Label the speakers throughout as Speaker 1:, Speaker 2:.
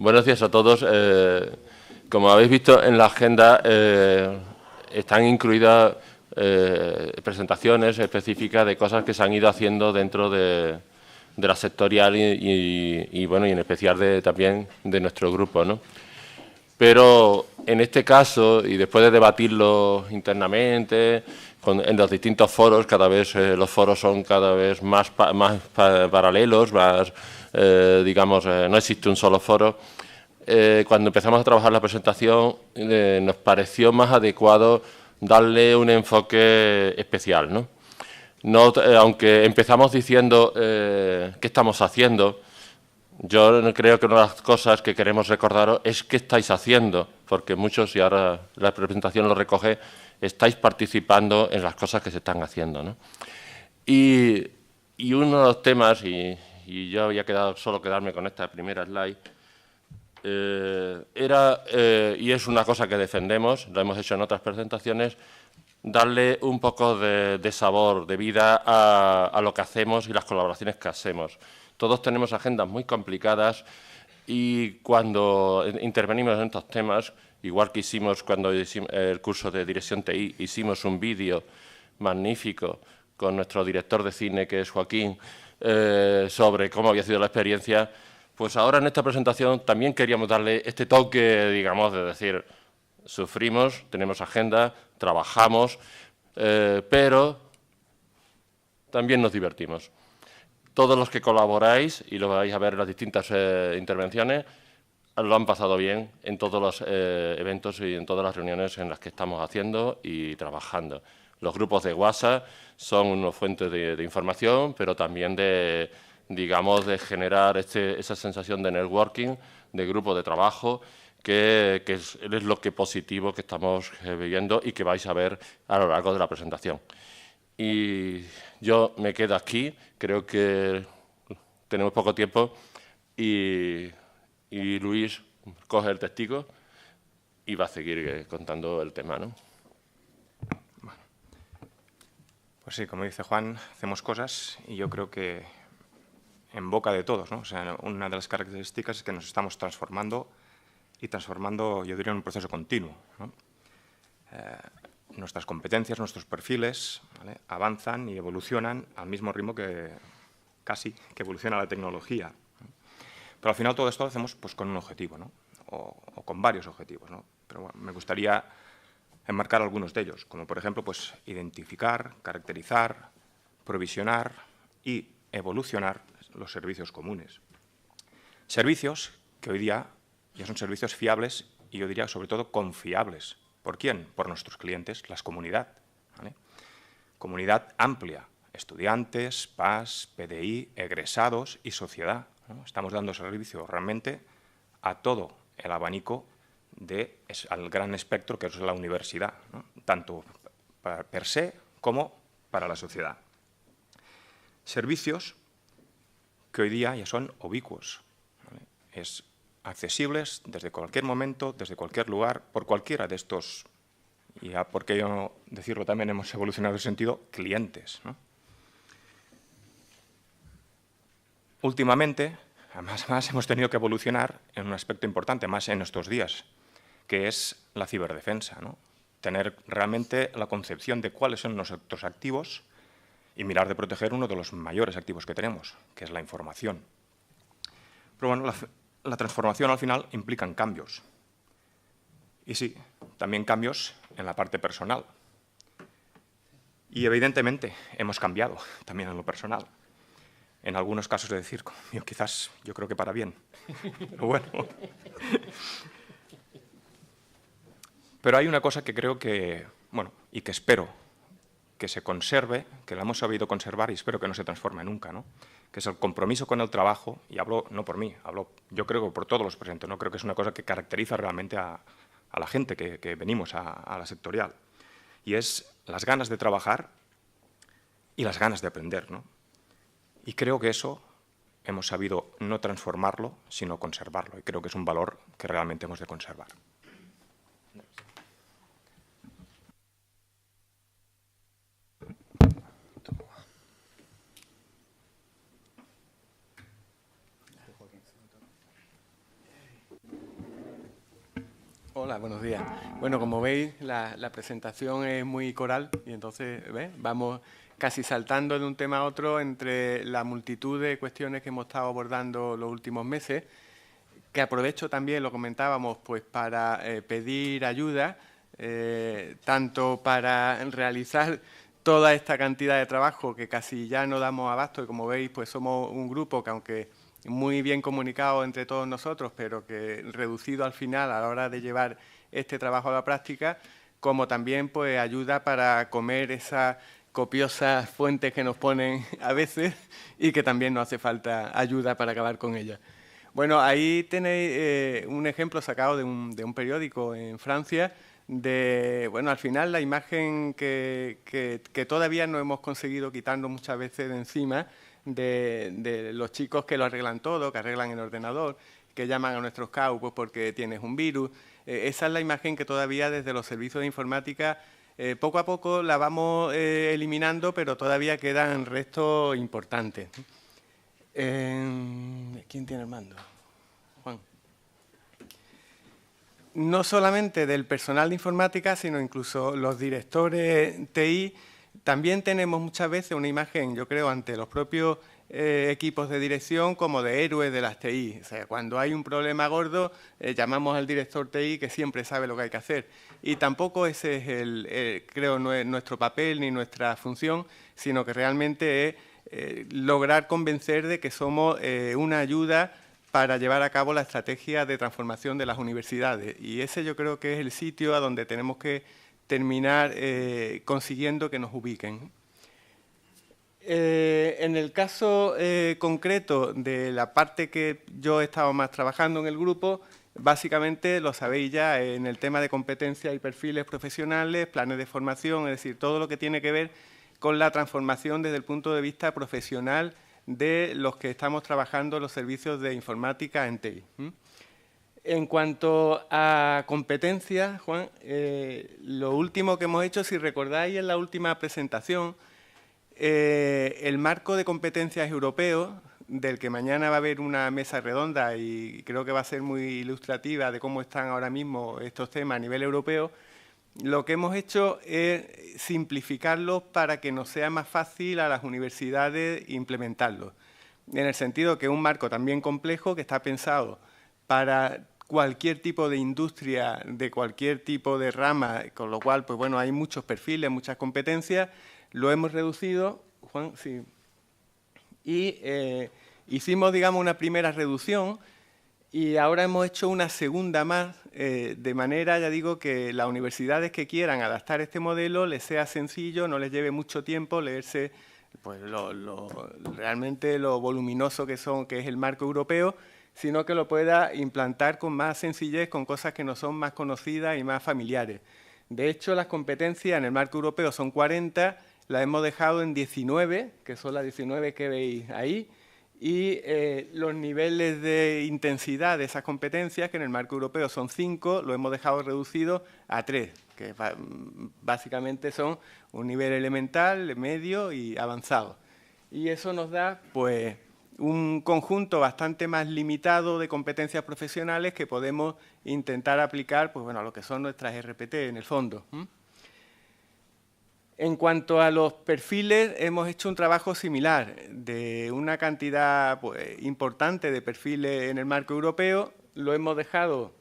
Speaker 1: Buenos días a todos. Como habéis visto en la agenda, están incluidas presentaciones específicas de cosas que se han ido haciendo dentro de la sectorial y bueno, y en especial también de nuestro grupo, ¿no? Pero en este caso, y después de debatirlo internamente, en los distintos foros, cada vez los foros son cada vez más paralelos, más, digamos, no existe un solo foro. Cuando empezamos a trabajar la presentación, nos pareció más adecuado darle un enfoque especial, ¿no? Aunque empezamos diciendo qué estamos haciendo, yo creo que una de las cosas que queremos recordaros es qué estáis haciendo, porque muchos, y ahora la presentación lo recoge, estáis participando en las cosas que se están haciendo, ¿no? Y uno de los temas, y yo había solo quedarme con esta primera slide, y es una cosa que defendemos, lo hemos hecho en otras presentaciones, darle un poco de sabor, de vida a lo que hacemos y las colaboraciones que hacemos. Todos tenemos agendas muy complicadas y cuando intervenimos en estos temas, igual que hicimos cuando hicimos el curso de Dirección TI, hicimos un vídeo magnífico con nuestro director de cine, que es Joaquín, sobre cómo había sido la experiencia, pues ahora en esta presentación también queríamos darle este toque, digamos, de decir, sufrimos, tenemos agenda, trabajamos, pero también nos divertimos. Todos los que colaboráis, y lo vais a ver en las distintas intervenciones, lo han pasado bien en todos los eventos y en todas las reuniones en las que estamos haciendo y trabajando. Los grupos de WhatsApp son una fuente de información, pero también digamos, de generar esa sensación de networking, de grupo de trabajo, que es lo que positivo que estamos viviendo y que vais a ver a lo largo de la presentación. Y yo me quedo aquí, creo que tenemos poco tiempo y Luis coge el testigo y va a seguir contando el tema, ¿no?
Speaker 2: Bueno, pues sí, como dice Juan, hacemos cosas y yo creo que en boca de todos, ¿no? O sea, una de las características es que nos estamos transformando y transformando, yo diría, en un proceso continuo, ¿no? Nuestras competencias, nuestros perfiles, ¿vale?, avanzan y evolucionan al mismo ritmo que evoluciona la tecnología, ¿no? Pero al final todo esto lo hacemos pues, con un objetivo, ¿no? o con varios objetivos, ¿no? Pero bueno, me gustaría enmarcar algunos de ellos, como por ejemplo pues, identificar, caracterizar, provisionar y evolucionar los servicios comunes. Servicios que hoy día ya son servicios fiables y yo diría sobre todo confiables. ¿Por quién? Por nuestros clientes, la comunidad, ¿vale? Comunidad amplia, estudiantes, PAS, PDI, egresados y sociedad, ¿no? Estamos dando servicio realmente a todo el abanico al gran espectro que es la universidad, ¿no? Tanto per se como para la sociedad. Servicios que hoy día ya son ubicuos, ¿vale? Es accesibles desde cualquier momento, desde cualquier lugar, por cualquiera de estos, y ya por qué no decirlo también, hemos evolucionado en el sentido clientes, ¿no? Últimamente, además hemos tenido que evolucionar en un aspecto importante, más en estos días, que es la ciberdefensa, ¿no? Tener realmente la concepción de cuáles son nuestros activos y mirar de proteger uno de los mayores activos que tenemos, que es la información. Pero bueno, la transformación al final implica cambios. Y sí, también cambios en la parte personal. Y evidentemente hemos cambiado también en lo personal. En algunos casos de decir, quizás yo creo que para bien. Pero bueno. Pero hay una cosa que creo que, bueno, y que espero que se conserve, que la hemos sabido conservar y espero que no se transforme nunca, ¿no? Que es el compromiso con el trabajo, y hablo no por mí, hablo yo creo que por todos los presentes, ¿no? Creo que es una cosa que caracteriza realmente a la gente que venimos a la sectorial, y es las ganas de trabajar y las ganas de aprender, ¿no? Y creo que eso hemos sabido no transformarlo, sino conservarlo, y creo que es un valor que realmente hemos de conservar.
Speaker 3: Hola, buenos días. Bueno, como veis, la presentación es muy coral y entonces vamos casi saltando de un tema a otro entre la multitud de cuestiones que hemos estado abordando los últimos meses, que aprovecho también, lo comentábamos, pues para pedir ayuda, tanto para realizar toda esta cantidad de trabajo que casi ya no damos abasto, y como veis, pues somos un grupo que, aunque muy bien comunicado entre todos nosotros, pero que reducido al final a la hora de llevar este trabajo a la práctica, como también pues ayuda para comer esas copiosas fuentes que nos ponen a veces y que también nos hace falta ayuda para acabar con ellas. Bueno, ahí tenéis un ejemplo sacado de un periódico en Francia de, bueno, al final la imagen que todavía no hemos conseguido quitarnos muchas veces de encima, de los chicos que lo arreglan todo, que arreglan el ordenador, que llaman a nuestros CAU pues porque tienes un virus. Esa es la imagen que todavía desde los servicios de informática poco a poco la vamos eliminando, pero todavía quedan restos importantes. ¿Quién tiene el mando? Juan. No solamente del personal de informática, sino incluso los directores TI. También tenemos muchas veces una imagen, yo creo, ante los propios equipos de dirección como de héroes de las TI. O sea, cuando hay un problema gordo, llamamos al director TI que siempre sabe lo que hay que hacer. Y tampoco ese es, creo, no es nuestro papel ni nuestra función, sino que realmente es lograr convencer de que somos una ayuda para llevar a cabo la estrategia de transformación de las universidades. Y ese yo creo que es el sitio a donde tenemos que terminar consiguiendo que nos ubiquen. En el caso concreto de la parte que yo he estado más trabajando en el grupo, básicamente lo sabéis ya en el tema de competencias y perfiles profesionales, planes de formación, es decir, todo lo que tiene que ver con la transformación desde el punto de vista profesional de los que estamos trabajando en los servicios de informática en TI. En cuanto a competencias, Juan, lo último que hemos hecho, si recordáis en la última presentación, el marco de competencias europeo, del que mañana va a haber una mesa redonda y creo que va a ser muy ilustrativa de cómo están ahora mismo estos temas a nivel europeo, lo que hemos hecho es simplificarlos para que nos sea más fácil a las universidades implementarlos, en el sentido que es un marco también complejo que está pensado para cualquier tipo de industria, de cualquier tipo de rama, con lo cual, pues bueno, hay muchos perfiles, muchas competencias, lo hemos reducido, Juan, sí, y hicimos, digamos, una primera reducción y ahora hemos hecho una segunda más, de manera, ya digo, que las universidades que quieran adaptar este modelo les sea sencillo, no les lleve mucho tiempo leerse pues, realmente lo voluminoso que es el marco europeo, sino que lo pueda implantar con más sencillez, con cosas que no son más conocidas y más familiares. De hecho, las competencias en el marco europeo son 40, las hemos dejado en 19, que son las 19 que veis ahí, y los niveles de intensidad de esas competencias, que en el marco europeo son 5, lo hemos dejado reducido a 3, que básicamente son un nivel elemental, medio y avanzado. Y eso nos da, pues, un conjunto bastante más limitado de competencias profesionales que podemos intentar aplicar, pues, bueno, a lo que son nuestras RPT en el fondo. En cuanto a los perfiles, hemos hecho un trabajo similar, de una cantidad pues, importante de perfiles en el marco europeo. Lo hemos dejado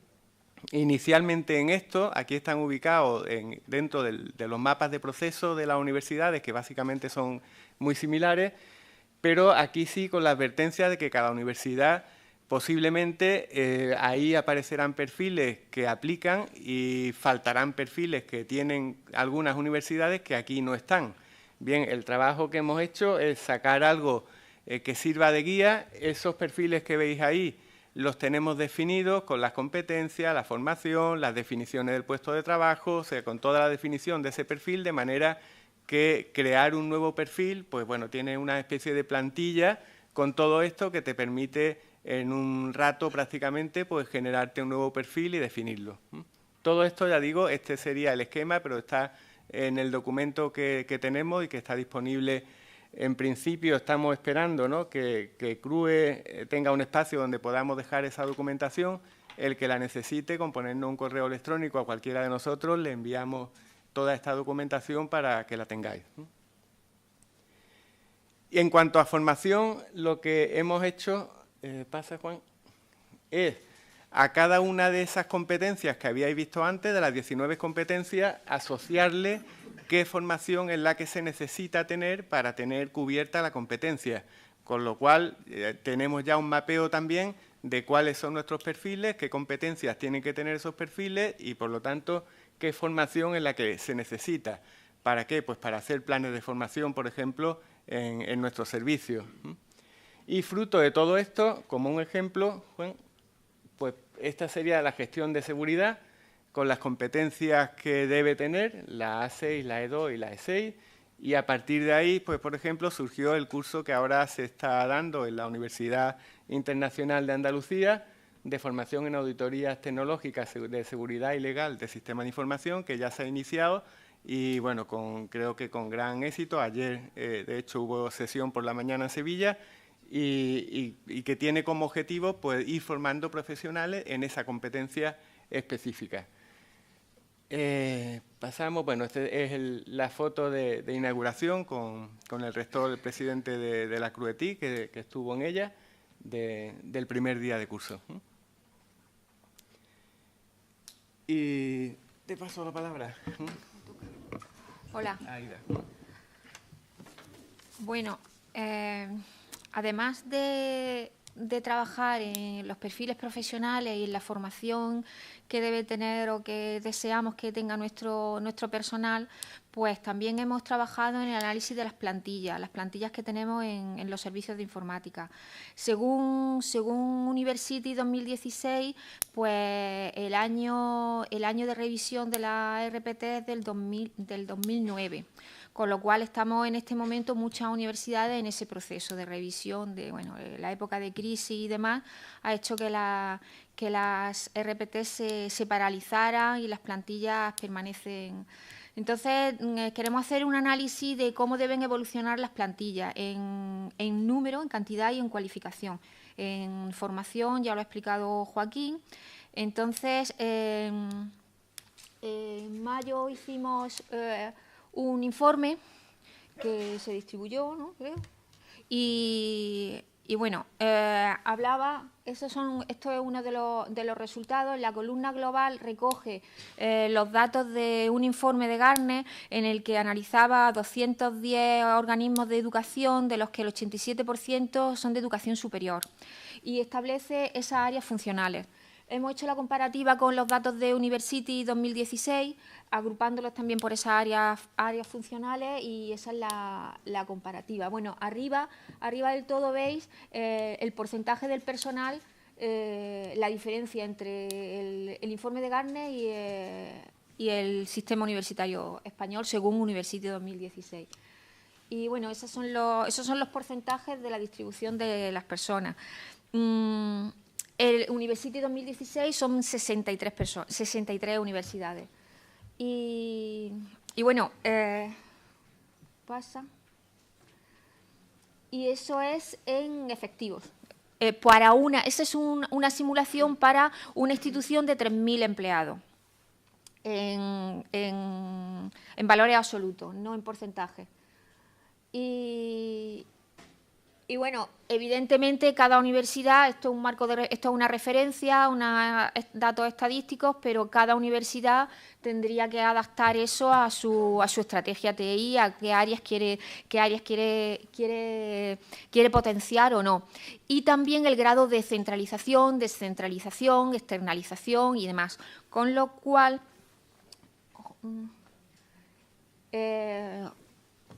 Speaker 3: inicialmente en esto, aquí están ubicados dentro de los mapas de proceso de las universidades, que básicamente son muy similares, pero aquí sí con la advertencia de que cada universidad posiblemente ahí aparecerán perfiles que aplican y faltarán perfiles que tienen algunas universidades que aquí no están. Bien, el trabajo que hemos hecho es sacar algo que sirva de guía. Esos perfiles que veis ahí los tenemos definidos con las competencias, la formación, las definiciones del puesto de trabajo, o sea, con toda la definición de ese perfil, de manera que crear un nuevo perfil, pues bueno, tiene una especie de plantilla con todo esto que te permite en un rato prácticamente pues generarte un nuevo perfil y definirlo. Todo esto, ya digo, este sería el esquema, pero está en el documento que tenemos y que está disponible. En principio estamos esperando, ¿no?, que CRUE tenga un espacio donde podamos dejar esa documentación el que la necesite, con ponernos un correo electrónico a cualquiera de nosotros, le enviamos toda esta documentación para que la tengáis. Y en cuanto a formación, lo que hemos hecho, pasa Juan, es a cada una de esas competencias que habíais visto antes, de las 19 competencias, asociarle qué formación es la que se necesita tener para tener cubierta la competencia. Con lo cual, tenemos ya un mapeo también de cuáles son nuestros perfiles, qué competencias tienen que tener esos perfiles y, por lo tanto, qué formación es la que se necesita. ¿Para qué? Pues para hacer planes de formación, por ejemplo, en nuestros servicios. Y fruto de todo esto, como un ejemplo, Juan, pues esta sería la gestión de seguridad con las competencias que debe tener, la A6, la E2 y la E6, y a partir de ahí, pues por ejemplo, surgió el curso que ahora se está dando en la Universidad Internacional de Andalucía, de formación en auditorías tecnológicas de seguridad y legal de sistemas de información, que ya se ha iniciado y, bueno, creo que con gran éxito. Ayer, de hecho, hubo sesión por la mañana en Sevilla y que tiene como objetivo pues, ir formando profesionales en esa competencia específica. Pasamos, bueno, esta es la foto de inauguración con el rector, el presidente de la CRUETI, que estuvo en ella, del primer día de curso. Y te paso la palabra.
Speaker 4: Hola.
Speaker 3: Aida.
Speaker 4: Bueno, además de trabajar en los perfiles profesionales y en la formación que debe tener o que deseamos que tenga nuestro personal, pues también hemos trabajado en el análisis de las plantillas que tenemos en los servicios de informática. Según University 2016, pues el año de revisión de la RPT es del 2009. Con lo cual estamos en este momento muchas universidades en ese proceso de revisión de, bueno, la época de crisis y demás ha hecho que las RPT se paralizaran y las plantillas permanecen. Entonces, queremos hacer un análisis de cómo deben evolucionar las plantillas en número, en cantidad y en cualificación. En formación, ya lo ha explicado Joaquín. Entonces, en mayo hicimos un informe que se distribuyó, ¿no? Creo. Y bueno, hablaba, esto es uno de los resultados. La columna global recoge los datos de un informe de Gartner en el que analizaba 210 organismos de educación, de los que el 87% son de educación superior, y establece esas áreas funcionales. Hemos hecho la comparativa con los datos de University 2016, agrupándolos también por esas áreas funcionales, y esa es la comparativa. Bueno, arriba del todo veis el porcentaje del personal, la diferencia entre el informe de Gartner y el sistema universitario español según University 2016. Y bueno, esos son los porcentajes de la distribución de las personas. El University 2016 son 63 universidades. Y bueno, pasa. Y eso es en efectivos. Esa es una simulación para una institución de 3.000 empleados. En valores absolutos, no en porcentaje. Y bueno, evidentemente cada universidad, esto es una referencia, datos estadísticos, pero cada universidad tendría que adaptar eso a su estrategia TI, a qué áreas quiere potenciar o no. Y también el grado de centralización, descentralización, externalización y demás. Con lo cual,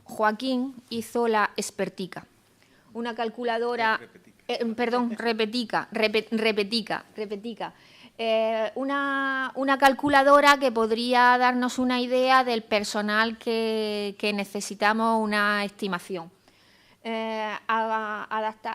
Speaker 4: Joaquín hizo la Expertica. Una calculadora, Repetica. Una calculadora que podría darnos una idea del personal que necesitamos, una estimación,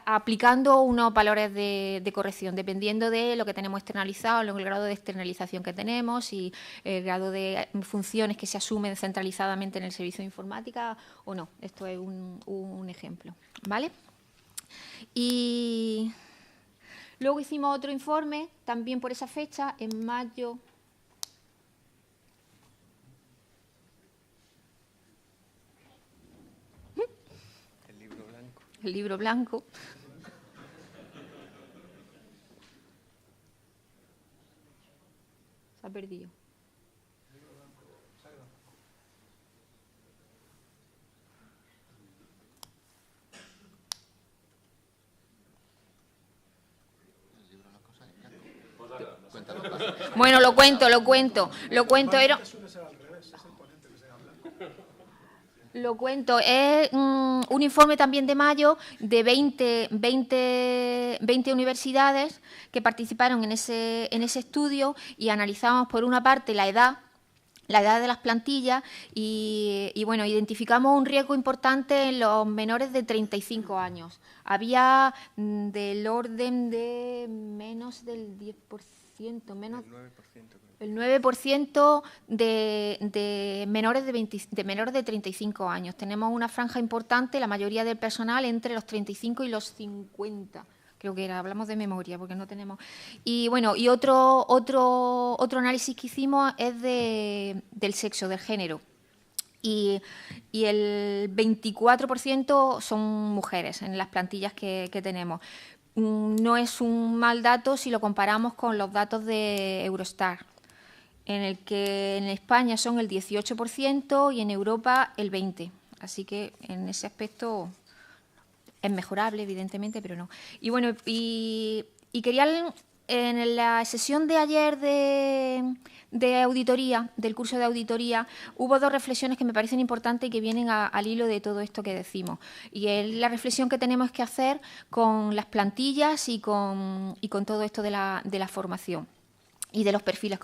Speaker 4: aplicando unos valores de corrección, dependiendo de lo que tenemos externalizado, el grado de externalización que tenemos y el grado de funciones que se asumen centralizadamente en el servicio de informática o no. Esto es un ejemplo, ¿vale? Y Luego hicimos otro informe, también por esa fecha, en mayo.
Speaker 3: El libro blanco.
Speaker 4: El libro blanco. Se ha perdido. Bueno, lo cuento. Es un informe también de mayo de 20 universidades que participaron en ese estudio y analizamos, por una parte, la edad de las plantillas y bueno, identificamos un riesgo importante en los menores de 35 años. Había del orden de menos del 10%, menos el 9% de menores de 35 años. Tenemos una franja importante, la mayoría del personal entre los 35 y los 50. Creo que hablamos de memoria porque no tenemos. Y bueno, y otro análisis que hicimos es del sexo, del género. Y el 24% son mujeres en las plantillas que tenemos. No es un mal dato si lo comparamos con los datos de Eurostar, en el que en España son el 18% y en Europa el 20%. Así que en ese aspecto es mejorable, evidentemente, pero no. Y bueno, y quería, en la sesión de ayer de auditoría, del curso de auditoría, hubo dos reflexiones que me parecen importantes y que vienen al hilo de todo esto que decimos. Y es la reflexión que tenemos que hacer con las plantillas y con todo esto de la formación y de los perfiles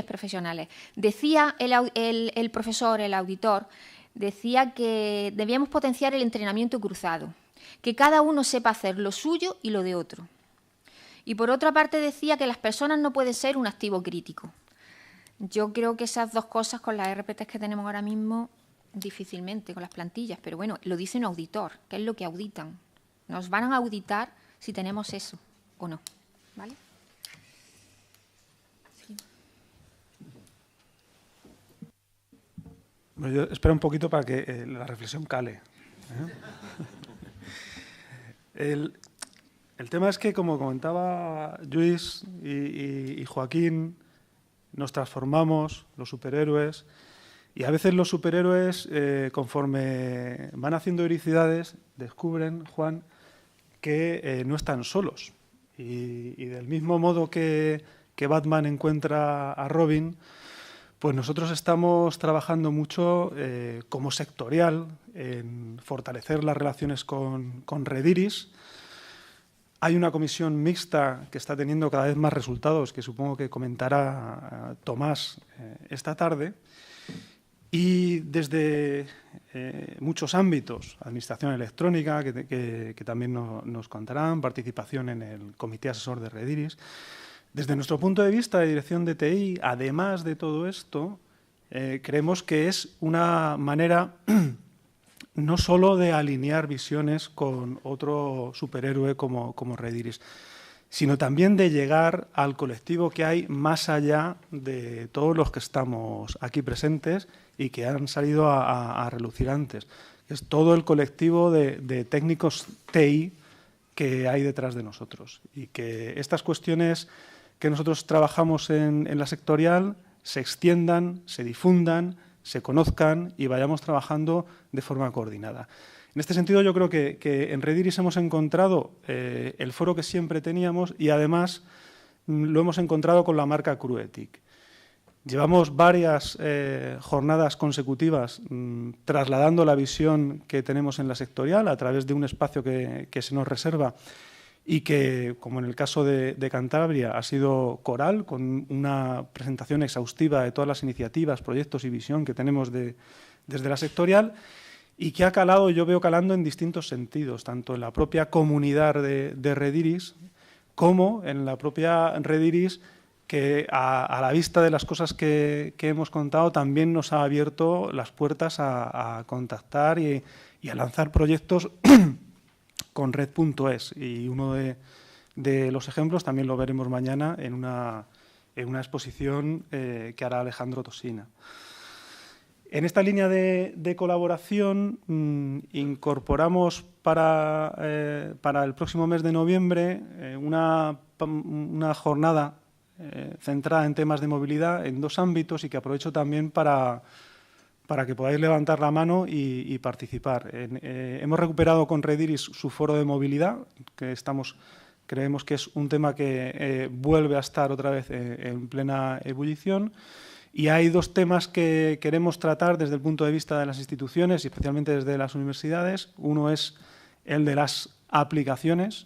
Speaker 4: profesionales. Decía el profesor, el auditor, decía que debíamos potenciar el entrenamiento cruzado, que cada uno sepa hacer lo suyo y lo de otro. Y por otra parte decía que las personas no pueden ser un activo crítico. Yo creo que esas dos cosas con las RPTs que tenemos ahora mismo, difícilmente con las plantillas, pero bueno, lo dice un auditor, que es lo que auditan. Nos van a auditar si tenemos eso o no, ¿vale?
Speaker 5: Bueno, yo espero un poquito para que la reflexión cale. El tema es que, como comentaba Lluís y Joaquín, nos transformamos, los superhéroes, y a veces los superhéroes, conforme van haciendo heroicidades, descubren, Juan, que no están solos. Y del mismo modo que Batman encuentra a Robin, pues nosotros estamos trabajando mucho como sectorial en fortalecer las relaciones con Rediris. Hay una comisión mixta que está teniendo cada vez más resultados, que supongo que comentará Tomás esta tarde. Y desde muchos ámbitos, administración electrónica, que también nos contarán, participación en el comité asesor de Rediris. Desde nuestro punto de vista de dirección de TI, además de todo esto, creemos que es una manera no solo de alinear visiones con otro superhéroe como Rediris, sino también de llegar al colectivo que hay más allá de todos los que estamos aquí presentes y que han salido a relucir antes. Es todo el colectivo de técnicos TI que hay detrás de nosotros y que estas cuestiones que nosotros trabajamos en la sectorial se extiendan, se difundan, se conozcan y vayamos trabajando de forma coordinada. En este sentido, yo creo que en Rediris hemos encontrado el foro que siempre teníamos y, además, lo hemos encontrado con la marca Cruetic. Llevamos varias jornadas consecutivas trasladando la visión que tenemos en la sectorial a través de un espacio que se nos reserva y que, como en el caso de Cantabria, ha sido coral, con una presentación exhaustiva de todas las iniciativas, proyectos y visión que tenemos desde la sectorial, y que ha calado, yo veo calando en distintos sentidos, tanto en la propia comunidad de Rediris como en la propia Rediris, que a la vista de las cosas que hemos contado también nos ha abierto las puertas a contactar y a lanzar proyectos con red.es, y uno de los ejemplos también lo veremos mañana en una exposición que hará Alejandro Tosina. En esta línea de colaboración incorporamos para el próximo mes de noviembre una jornada centrada en temas de movilidad en 2 ámbitos, y que aprovecho también para que podáis levantar la mano y participar. Hemos recuperado con Rediris su foro de movilidad, que creemos que es un tema que vuelve a estar otra vez en plena ebullición. Y hay 2 temas que queremos tratar desde el punto de vista de las instituciones y especialmente desde las universidades. Uno es el de las aplicaciones,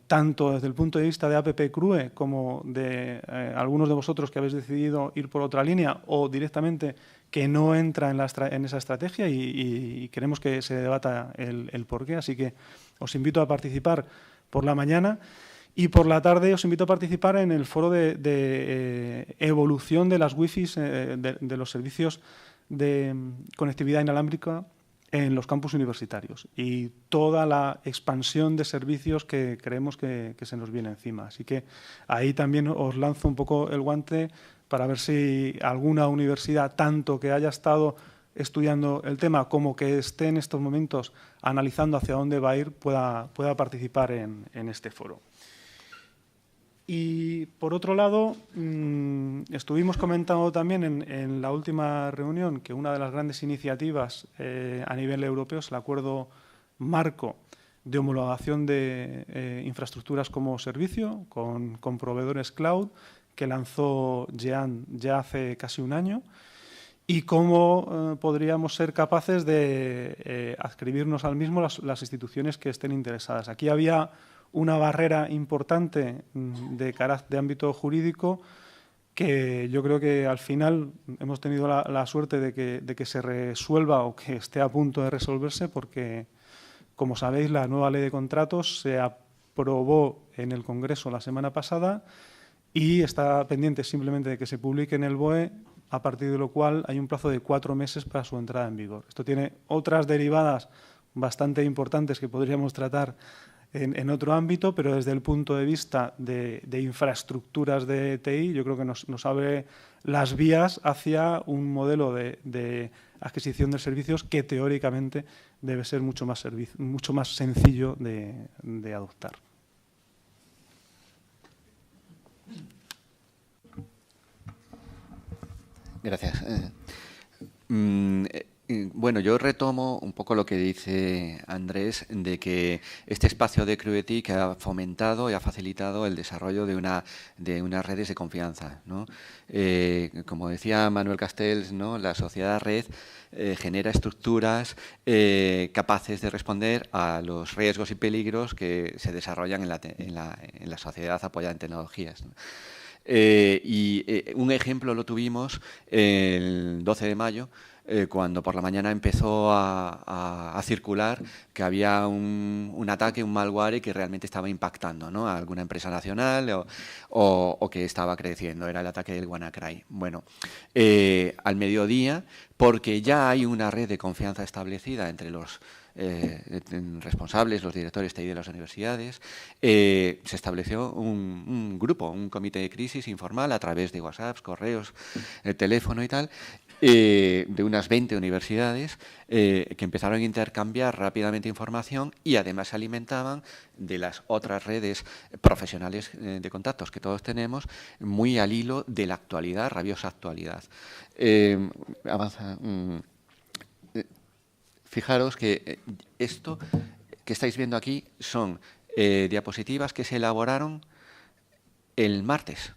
Speaker 5: tanto desde el punto de vista de APP CRUE como de algunos de vosotros que habéis decidido ir por otra línea o directamente que no entra en esa estrategia, y queremos que se debata el porqué. Así que os invito a participar por la mañana. Y por la tarde os invito a participar en el foro de evolución de las wifis, de los servicios de conectividad inalámbrica en los campus universitarios y toda la expansión de servicios que creemos que se nos viene encima. Así que ahí también os lanzo un poco el guante para ver si alguna universidad, tanto que haya estado estudiando el tema como que esté en estos momentos analizando hacia dónde va a ir, pueda participar en este foro. Y, por otro lado, estuvimos comentando también en la última reunión que una de las grandes iniciativas a nivel europeo es el acuerdo marco de homologación de infraestructuras como servicio con proveedores cloud que lanzó GEAN ya hace casi un año, y cómo podríamos ser capaces de adscribirnos al mismo las instituciones que estén interesadas. Aquí había una barrera importante de ámbito jurídico que yo creo que al final hemos tenido la suerte de que se resuelva o que esté a punto de resolverse, porque, como sabéis, la nueva ley de contratos se aprobó en el Congreso la semana pasada y está pendiente simplemente de que se publique en el BOE, a partir de lo cual hay un plazo de 4 meses para su entrada en vigor. Esto tiene otras derivadas bastante importantes que podríamos tratar en otro ámbito, pero desde el punto de vista de infraestructuras de TI, yo creo que nos abre las vías hacia un modelo de adquisición de servicios que teóricamente debe ser mucho más sencillo de adoptar.
Speaker 6: Gracias. Bueno, yo retomo un poco lo que dice Andrés, de que este espacio de CRUETIC ha fomentado y ha facilitado el desarrollo de unas redes de confianza, ¿no? Como decía Manuel Castells, ¿no?, la sociedad red genera estructuras capaces de responder a los riesgos y peligros que se desarrollan en la sociedad apoyada en tecnologías, ¿no? Un ejemplo lo tuvimos el 12 de mayo, cuando por la mañana empezó a circular que había un ataque, un malware que realmente estaba impactando, ¿no?, a alguna empresa nacional o que estaba creciendo. Era el ataque del WannaCry. Bueno, al mediodía, porque ya hay una red de confianza establecida entre los responsables, los directores TI de las universidades, se estableció un grupo, un comité de crisis informal a través de WhatsApp, correos, teléfono y tal, de unas 20 universidades que empezaron a intercambiar rápidamente información y además se alimentaban de las otras redes profesionales de contactos que todos tenemos, muy al hilo de la actualidad, rabiosa actualidad. Avanza. Fijaros que esto que estáis viendo aquí son diapositivas que se elaboraron el martes.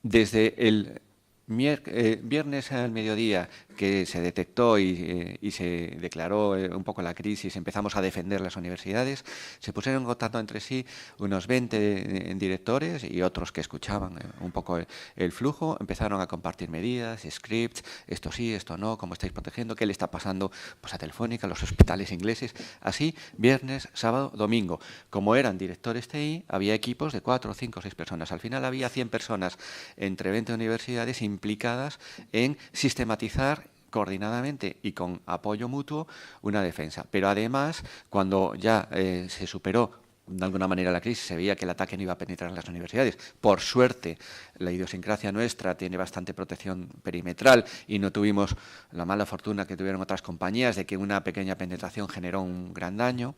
Speaker 6: Desde el viernes al mediodía que se detectó y se declaró un poco la crisis, empezamos a defender las universidades, se pusieron en contacto entre sí unos 20 directores y otros que escuchaban un poco el flujo, empezaron a compartir medidas, scripts, esto sí, esto no, cómo estáis protegiendo, qué le está pasando pues a Telefónica, a los hospitales ingleses, así, viernes, sábado, domingo. Como eran directores TI, había equipos de 4, 5, 6 personas. Al final había 100 personas entre 20 universidades implicadas en sistematizar coordinadamente y con apoyo mutuo una defensa. Pero además, cuando ya se superó de alguna manera la crisis, se veía que el ataque no iba a penetrar en las universidades. Por suerte, la idiosincrasia nuestra tiene bastante protección perimetral y no tuvimos la mala fortuna que tuvieron otras compañías de que una pequeña penetración generó un gran daño.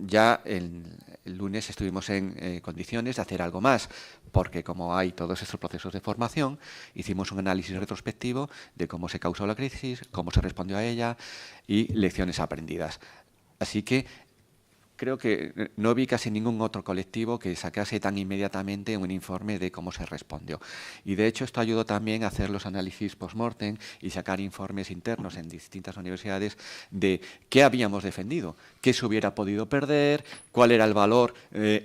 Speaker 6: Ya el lunes estuvimos en condiciones de hacer algo más, porque como hay todos estos procesos de formación, hicimos un análisis retrospectivo de cómo se causó la crisis, cómo se respondió a ella y lecciones aprendidas. Así que creo que no vi casi ningún otro colectivo que sacase tan inmediatamente un informe de cómo se respondió. Y de hecho esto ayudó también a hacer los análisis post-mortem y sacar informes internos en distintas universidades de qué habíamos defendido, qué se hubiera podido perder, cuál era el valor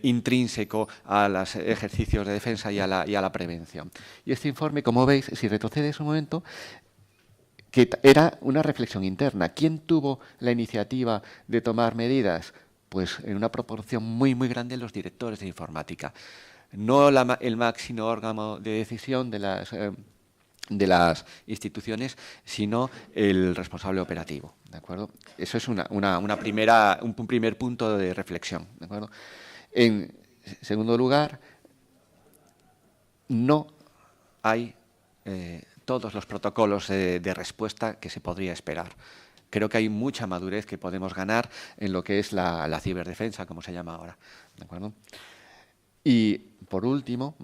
Speaker 6: intrínseco a los ejercicios de defensa y a la prevención. Y este informe, como veis, si retrocedes un momento, que era una reflexión interna. ¿Quién tuvo la iniciativa de tomar medidas? Pues en una proporción muy, muy grande los directores de informática. No el máximo órgano de decisión de las instituciones, sino el responsable operativo, ¿de acuerdo? Eso es un primer punto de reflexión, ¿de acuerdo? En segundo lugar, no hay todos los protocolos de respuesta que se podría esperar. Creo que hay mucha madurez que podemos ganar en lo que es la ciberdefensa, como se llama ahora, ¿de acuerdo? Y, por último,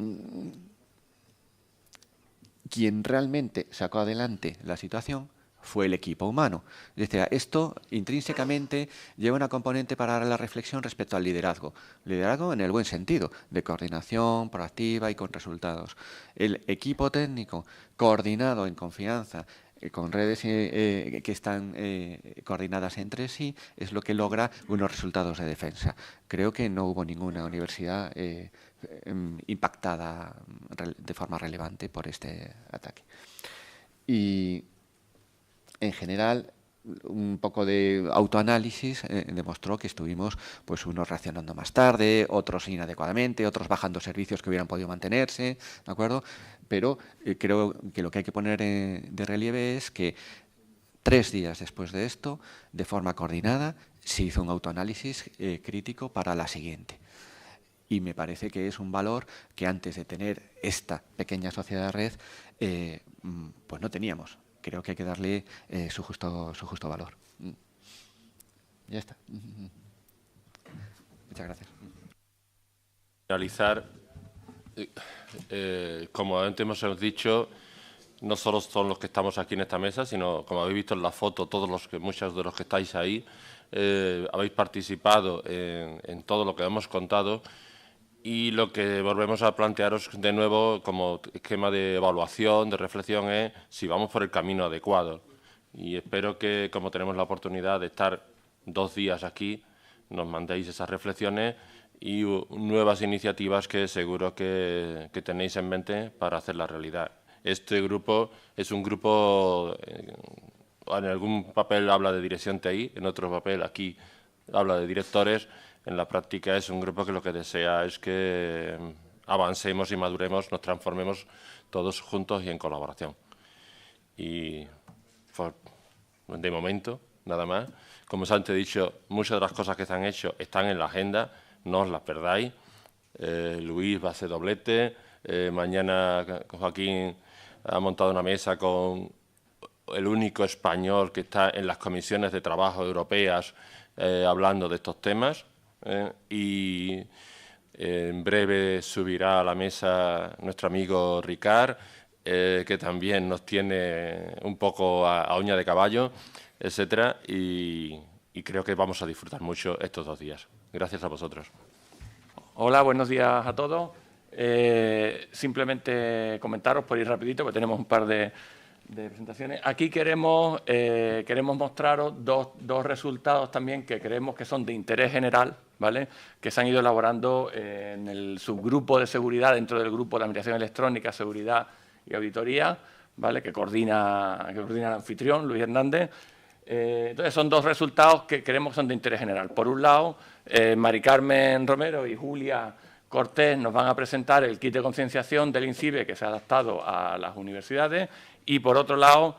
Speaker 6: quien realmente sacó adelante la situación fue el equipo humano. Es decir, esto intrínsecamente lleva una componente para la reflexión respecto al liderazgo. Liderazgo en el buen sentido, de coordinación proactiva y con resultados. El equipo técnico coordinado en confianza, con redes que están coordinadas entre sí, es lo que logra unos resultados de defensa. Creo que no hubo ninguna universidad impactada de forma relevante por este ataque. Y, en general, un poco de autoanálisis demostró que estuvimos, pues, unos reaccionando más tarde, otros inadecuadamente, otros bajando servicios que hubieran podido mantenerse, ¿de acuerdo? Pero creo que lo que hay que poner de relieve es que 3 días después de esto, de forma coordinada, se hizo un autoanálisis crítico para la siguiente. Y me parece que es un valor que antes de tener esta pequeña sociedad de red, pues no teníamos. Creo que hay que darle su justo valor. Ya está. Muchas gracias.
Speaker 1: Finalizar, como antes hemos dicho, no solo son los que estamos aquí en esta mesa, sino, como habéis visto en la foto, muchos de los que estáis ahí, habéis participado en todo lo que hemos contado. Y lo que volvemos a plantearos de nuevo como esquema de evaluación, de reflexión, es si vamos por el camino adecuado. Y espero que, como tenemos la oportunidad de estar 2 días aquí, nos mandéis esas reflexiones y nuevas iniciativas que seguro que tenéis en mente para hacer la realidad. Este grupo es un grupo, en algún papel habla de dirección TI, en otro papel aquí habla de directores. En la práctica es un grupo que lo que desea es que avancemos y maduremos, nos transformemos todos juntos y en colaboración. Y de momento, nada más. Como os antes he dicho, muchas de las cosas que se han hecho están en la agenda, no os las perdáis. Luis va a hacer doblete, mañana Joaquín ha montado una mesa con el único español que está en las comisiones de trabajo europeas hablando de estos temas. Y en breve subirá a la mesa nuestro amigo Ricard, que también nos tiene un poco a uña de caballo, etcétera, y creo que vamos a disfrutar mucho estos 2 días. Gracias a vosotros.
Speaker 7: Hola, buenos días a todos. Simplemente comentaros, por ir rapidito, porque tenemos un par de presentaciones. Aquí queremos mostraros dos resultados también que creemos que son de interés general, ¿vale? Que se han ido elaborando en el subgrupo de seguridad dentro del grupo de administración electrónica, seguridad y auditoría, ¿vale? Que coordina el anfitrión, Luis Hernández. Entonces, son 2 resultados que creemos que son de interés general. Por un lado, Mari Carmen Romero y Julia Cortés nos van a presentar el kit de concienciación del INCIBE que se ha adaptado a las universidades y, por otro lado,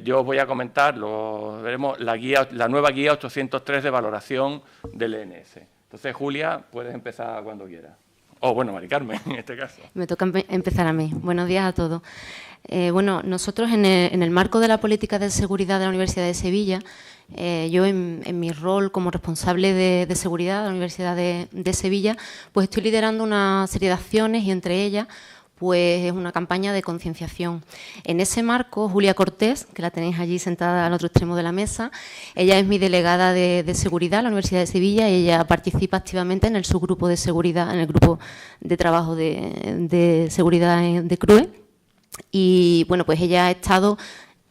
Speaker 7: yo os voy a comentar, lo veremos, la nueva guía 803 de valoración del ENS. Entonces, Julia, puedes empezar cuando quieras. O, bueno, Mari Carmen, en este caso.
Speaker 8: Me toca empezar a mí. Buenos días a todos. Bueno, nosotros en el marco de la política de seguridad de la Universidad de Sevilla, yo en mi rol como responsable de seguridad de la Universidad de Sevilla, pues estoy liderando una serie de acciones y entre ellas pues es una campaña de concienciación. En ese marco, Julia Cortés, que la tenéis allí sentada al otro extremo de la mesa, ella es mi delegada de seguridad en la Universidad de Sevilla y ella participa activamente en el subgrupo de seguridad, en el grupo de trabajo de seguridad de CRUE. Y bueno, pues ella ha estado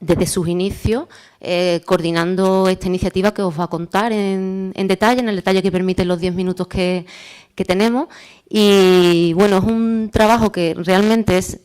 Speaker 8: desde sus inicios coordinando esta iniciativa que os va a contar en detalle, en el detalle que permiten los 10 minutos que tenemos. Y bueno, es un trabajo que realmente es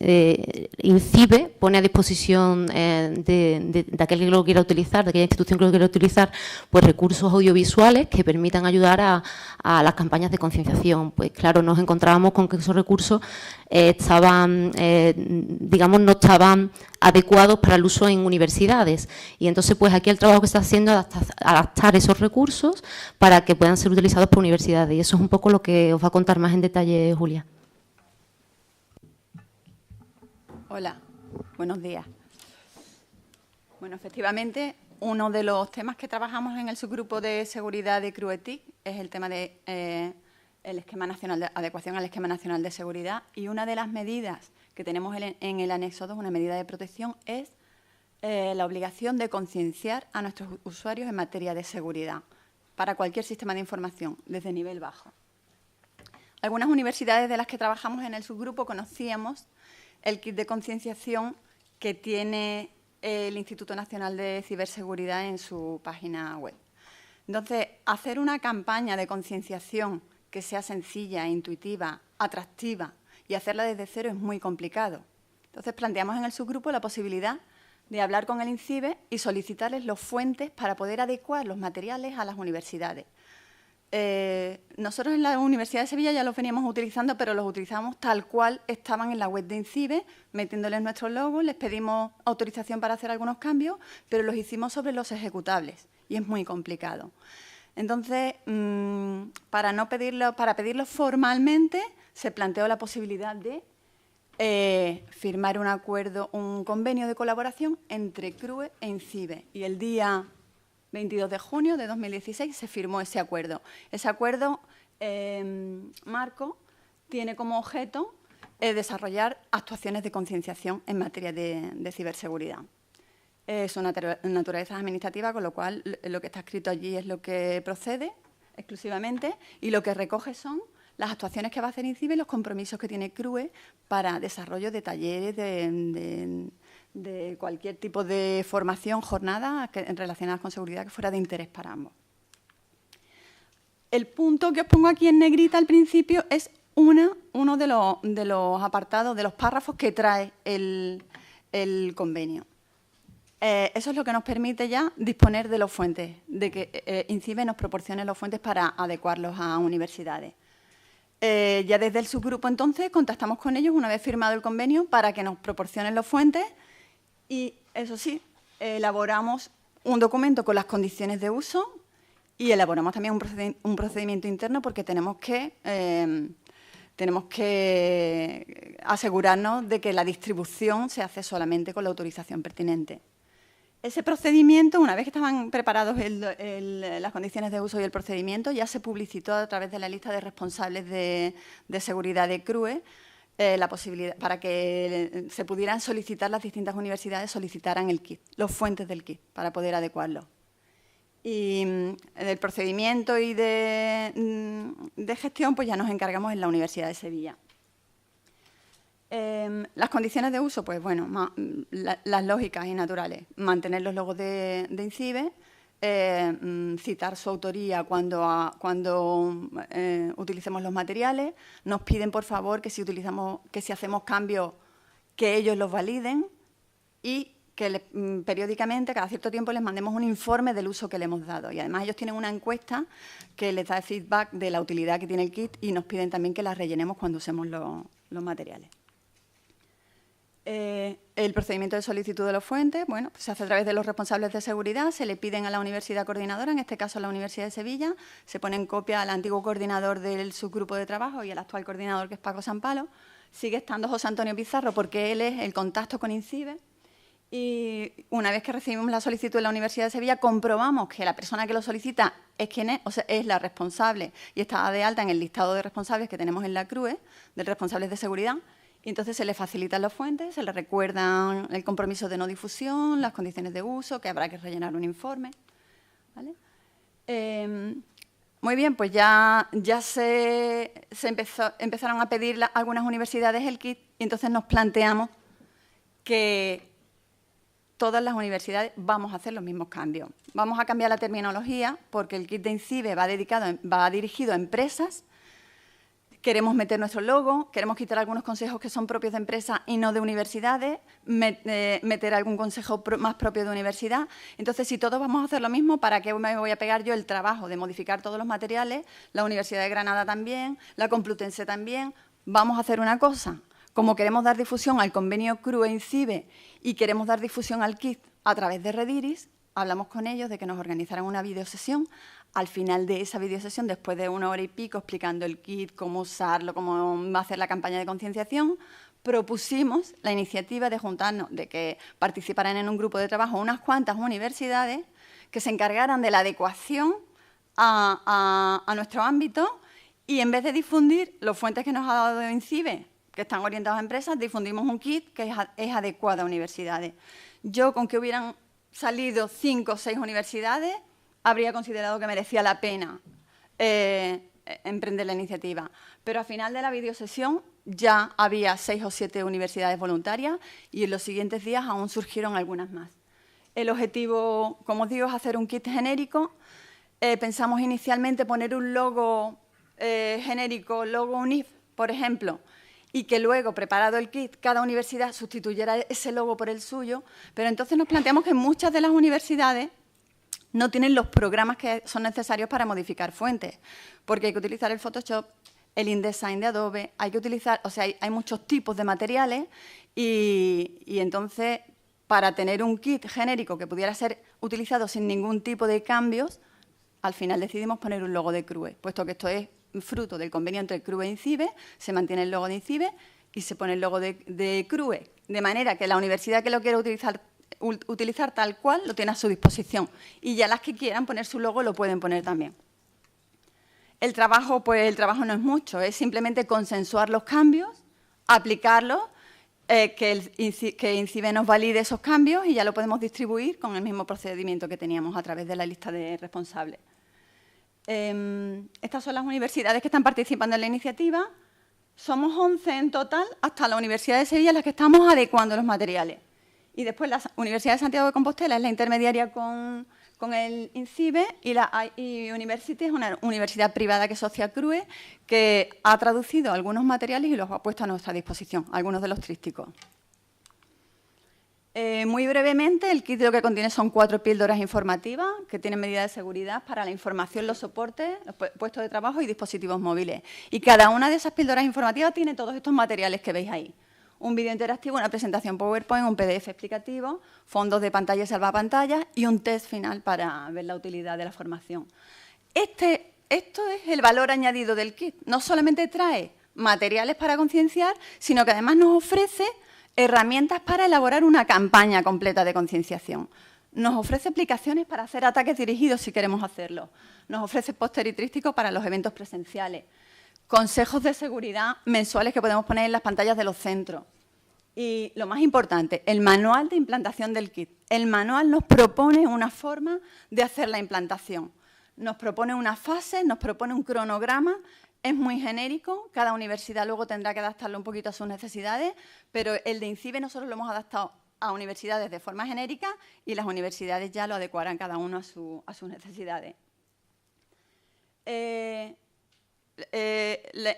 Speaker 8: INCIBE, pone a disposición de aquel que lo quiera utilizar, de aquella institución que lo quiera utilizar, pues recursos audiovisuales que permitan ayudar a las campañas de concienciación. Pues claro, nos encontrábamos con que esos recursos estaban, digamos, no estaban adecuados para el uso en universidades. Y entonces, pues aquí el trabajo que está haciendo es adaptar esos recursos para que puedan ser utilizados por universidades. Y eso es un poco lo que os va a contar más en detalle Julia.
Speaker 9: Hola, buenos días. Bueno, efectivamente, uno de los temas que trabajamos en el subgrupo de seguridad de CRUETIC es el tema de el esquema nacional de adecuación al esquema nacional de seguridad, y una de las medidas que tenemos en el anexo 2, una medida de protección, es la obligación de concienciar a nuestros usuarios en materia de seguridad para cualquier sistema de información, desde nivel bajo. Algunas universidades de las que trabajamos en el subgrupo conocíamos el kit de concienciación que tiene el Instituto Nacional de Ciberseguridad en su página web. Entonces, hacer una campaña de concienciación que sea sencilla, intuitiva, atractiva y hacerla desde cero es muy complicado. Entonces, planteamos en el subgrupo la posibilidad de hablar con el INCIBE y solicitarles los fuentes para poder adecuar los materiales a las universidades. Nosotros en la Universidad de Sevilla ya los veníamos utilizando, pero los utilizamos tal cual estaban en la web de INCIBE, metiéndoles nuestro logo, les pedimos autorización para hacer algunos cambios, pero los hicimos sobre los ejecutables y es muy complicado. Entonces, para pedirlo formalmente, se planteó la posibilidad de firmar un acuerdo, un convenio de colaboración entre CRUE e INCIBE. Y el día 22 de junio de 2016 se firmó ese acuerdo. Ese acuerdo marco tiene como objeto desarrollar actuaciones de concienciación en materia de ciberseguridad. Es una naturaleza administrativa, con lo cual lo que está escrito allí es lo que procede exclusivamente y lo que recoge son las actuaciones que va a hacer INCIBE y los compromisos que tiene CRUE para desarrollo de talleres, de cualquier tipo de formación, jornada relacionadas con seguridad que fuera de interés para ambos. El punto que os pongo aquí en negrita al principio es uno de los apartados, de los párrafos que trae el convenio. Eso es lo que nos permite ya disponer de los fuentes, de que INCIBE nos proporcione los fuentes para adecuarlos a universidades. Ya desde el subgrupo, entonces, contactamos con ellos una vez firmado el convenio para que nos proporcionen los fuentes y, eso sí, elaboramos un documento con las condiciones de uso y elaboramos también un procedimiento interno porque tenemos que asegurarnos de que la distribución se hace solamente con la autorización pertinente. Ese procedimiento, una vez que estaban preparados las condiciones de uso y el procedimiento, ya se publicitó a través de la lista de responsables de seguridad de CRUE la posibilidad para que se pudieran solicitar, las distintas universidades solicitaran el kit, los fuentes del kit, para poder adecuarlo. Y del procedimiento y de gestión, pues ya nos encargamos en la Universidad de Sevilla. Las condiciones de uso, pues bueno, las lógicas y naturales. Mantener los logos de INCIBE, citar su autoría cuando utilicemos los materiales. Nos piden, por favor, que si hacemos cambios, que ellos los validen. Y que periódicamente, cada cierto tiempo, les mandemos un informe del uso que le hemos dado. Y además ellos tienen una encuesta que les da el feedback de la utilidad que tiene el kit y nos piden también que la rellenemos cuando usemos los materiales. El procedimiento de solicitud de los fuentes, bueno, pues se hace a través de los responsables de seguridad, se le piden a la universidad coordinadora, en este caso a la Universidad de Sevilla, se pone en copia al antiguo coordinador del subgrupo de trabajo y al actual coordinador, que es Paco Sampalo. Sigue estando José Antonio Pizarro porque él es el contacto con INCIBE. Y una vez que recibimos la solicitud de la Universidad de Sevilla, comprobamos que la persona que lo solicita es quien es, o sea, es la responsable y está de alta en el listado de responsables que tenemos en la CRUE, de responsables de seguridad. Y entonces se le facilitan las fuentes, se le recuerdan el compromiso de no difusión, las condiciones de uso, que habrá que rellenar un informe. ¿Vale? Muy bien, pues ya empezaron a pedir algunas universidades el kit y entonces nos planteamos que todas las universidades vamos a hacer los mismos cambios. Vamos a cambiar la terminología porque el kit de INCIBE va dirigido a empresas. Queremos meter nuestro logo, queremos quitar algunos consejos que son propios de empresas y no de universidades, meter algún consejo más propio de universidad. Entonces, si todos vamos a hacer lo mismo, ¿para qué me voy a pegar yo el trabajo de modificar todos los materiales? La Universidad de Granada también, la Complutense también. Vamos a hacer una cosa. Como queremos dar difusión al convenio CRUE-INCIBE y queremos dar difusión al kit a través de Rediris, hablamos con ellos de que nos organizaran una videosesión. Al final de esa videosesión, después de 1 hora y pico explicando el kit, cómo usarlo, cómo va a hacer la campaña de concienciación, propusimos la iniciativa de juntarnos, de que participaran en un grupo de trabajo unas cuantas universidades que se encargaran de la adecuación a nuestro ámbito y en vez de difundir los fuentes que nos ha dado INCIBE, que están orientados a empresas, difundimos un kit que es adecuado a universidades. Yo, con que hubieran salido 5 o 6 universidades, habría considerado que merecía la pena emprender la iniciativa. Pero al final de la videosesión ya había 6 o 7 universidades voluntarias y en los siguientes días aún surgieron algunas más. El objetivo, como os digo, es hacer un kit genérico. Pensamos inicialmente poner un logo genérico, logo UNIF, por ejemplo, y que luego, preparado el kit, cada universidad sustituyera ese logo por el suyo, pero entonces nos planteamos que muchas de las universidades no tienen los programas que son necesarios para modificar fuentes, porque hay que utilizar el Photoshop, el InDesign de Adobe, hay que utilizar, o sea, hay muchos tipos de materiales y entonces, para tener un kit genérico que pudiera ser utilizado sin ningún tipo de cambios, al final decidimos poner un logo de CRUE, puesto que esto es fruto del convenio entre CRUE e INCIBE, se mantiene el logo de INCIBE y se pone el logo de CRUE, de manera que la universidad que lo quiera utilizar tal cual lo tiene a su disposición y ya las que quieran poner su logo lo pueden poner también. El trabajo no es mucho, es simplemente consensuar los cambios, aplicarlos, que INCIBE nos valide esos cambios y ya lo podemos distribuir con el mismo procedimiento que teníamos a través de la lista de responsables. Estas son las universidades que están participando en la iniciativa. Somos 11 en total, hasta la Universidad de Sevilla, las que estamos adecuando los materiales. Y después la Universidad de Santiago de Compostela es la intermediaria con el INCIBE y la University es una universidad privada que es socia CRUE, que ha traducido algunos materiales y los ha puesto a nuestra disposición, algunos de los trípticos. Muy brevemente, el kit lo que contiene son 4 píldoras informativas que tienen medidas de seguridad para la información, los soportes, los puestos de trabajo y dispositivos móviles. Y cada una de esas píldoras informativas tiene todos estos materiales que veis ahí. Un vídeo interactivo, una presentación PowerPoint, un PDF explicativo, fondos de pantalla y salvapantallas y un test final para ver la utilidad de la formación. Esto es el valor añadido del kit. No solamente trae materiales para concienciar, sino que además nos ofrece herramientas para elaborar una campaña completa de concienciación. Nos ofrece aplicaciones para hacer ataques dirigidos si queremos hacerlo. Nos ofrece póster y tríptico para los eventos presenciales. Consejos de seguridad mensuales que podemos poner en las pantallas de los centros. Y lo más importante, el manual de implantación del kit. El manual nos propone una forma de hacer la implantación. Nos propone una fase, nos propone un cronograma. Es muy genérico, cada universidad luego tendrá que adaptarlo un poquito a sus necesidades, pero el de INCIBE nosotros lo hemos adaptado a universidades de forma genérica y las universidades ya lo adecuarán cada uno a sus necesidades.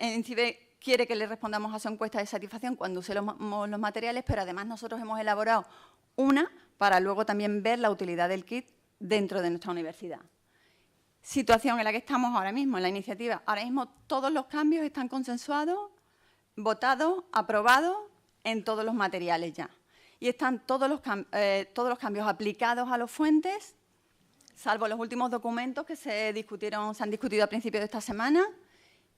Speaker 9: INCIBE quiere que le respondamos a su encuesta de satisfacción cuando usemos los materiales, pero además nosotros hemos elaborado una para luego también ver la utilidad del kit dentro de nuestra universidad. Situación en la que estamos ahora mismo en la iniciativa. Ahora mismo todos los cambios están consensuados, votados, aprobados en todos los materiales ya. Y están todos los cambios aplicados a los fuentes, salvo los últimos documentos que se han discutido a principios de esta semana,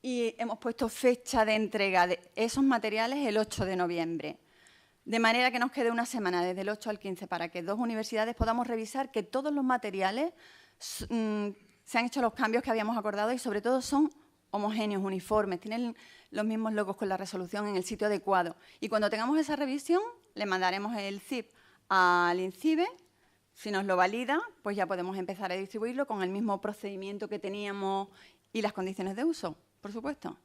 Speaker 9: y hemos puesto fecha de entrega de esos materiales el 8 de noviembre. De manera que nos quede una semana, desde el 8 al 15, para que 2 universidades podamos revisar que todos los materiales se han hecho los cambios que habíamos acordado y sobre todo son homogéneos, uniformes, tienen los mismos logos con la resolución en el sitio adecuado. Y cuando tengamos esa revisión, le mandaremos el zip al INCIBE. Si nos lo valida, pues ya podemos empezar a distribuirlo con el mismo procedimiento que teníamos y las condiciones de uso, por supuesto.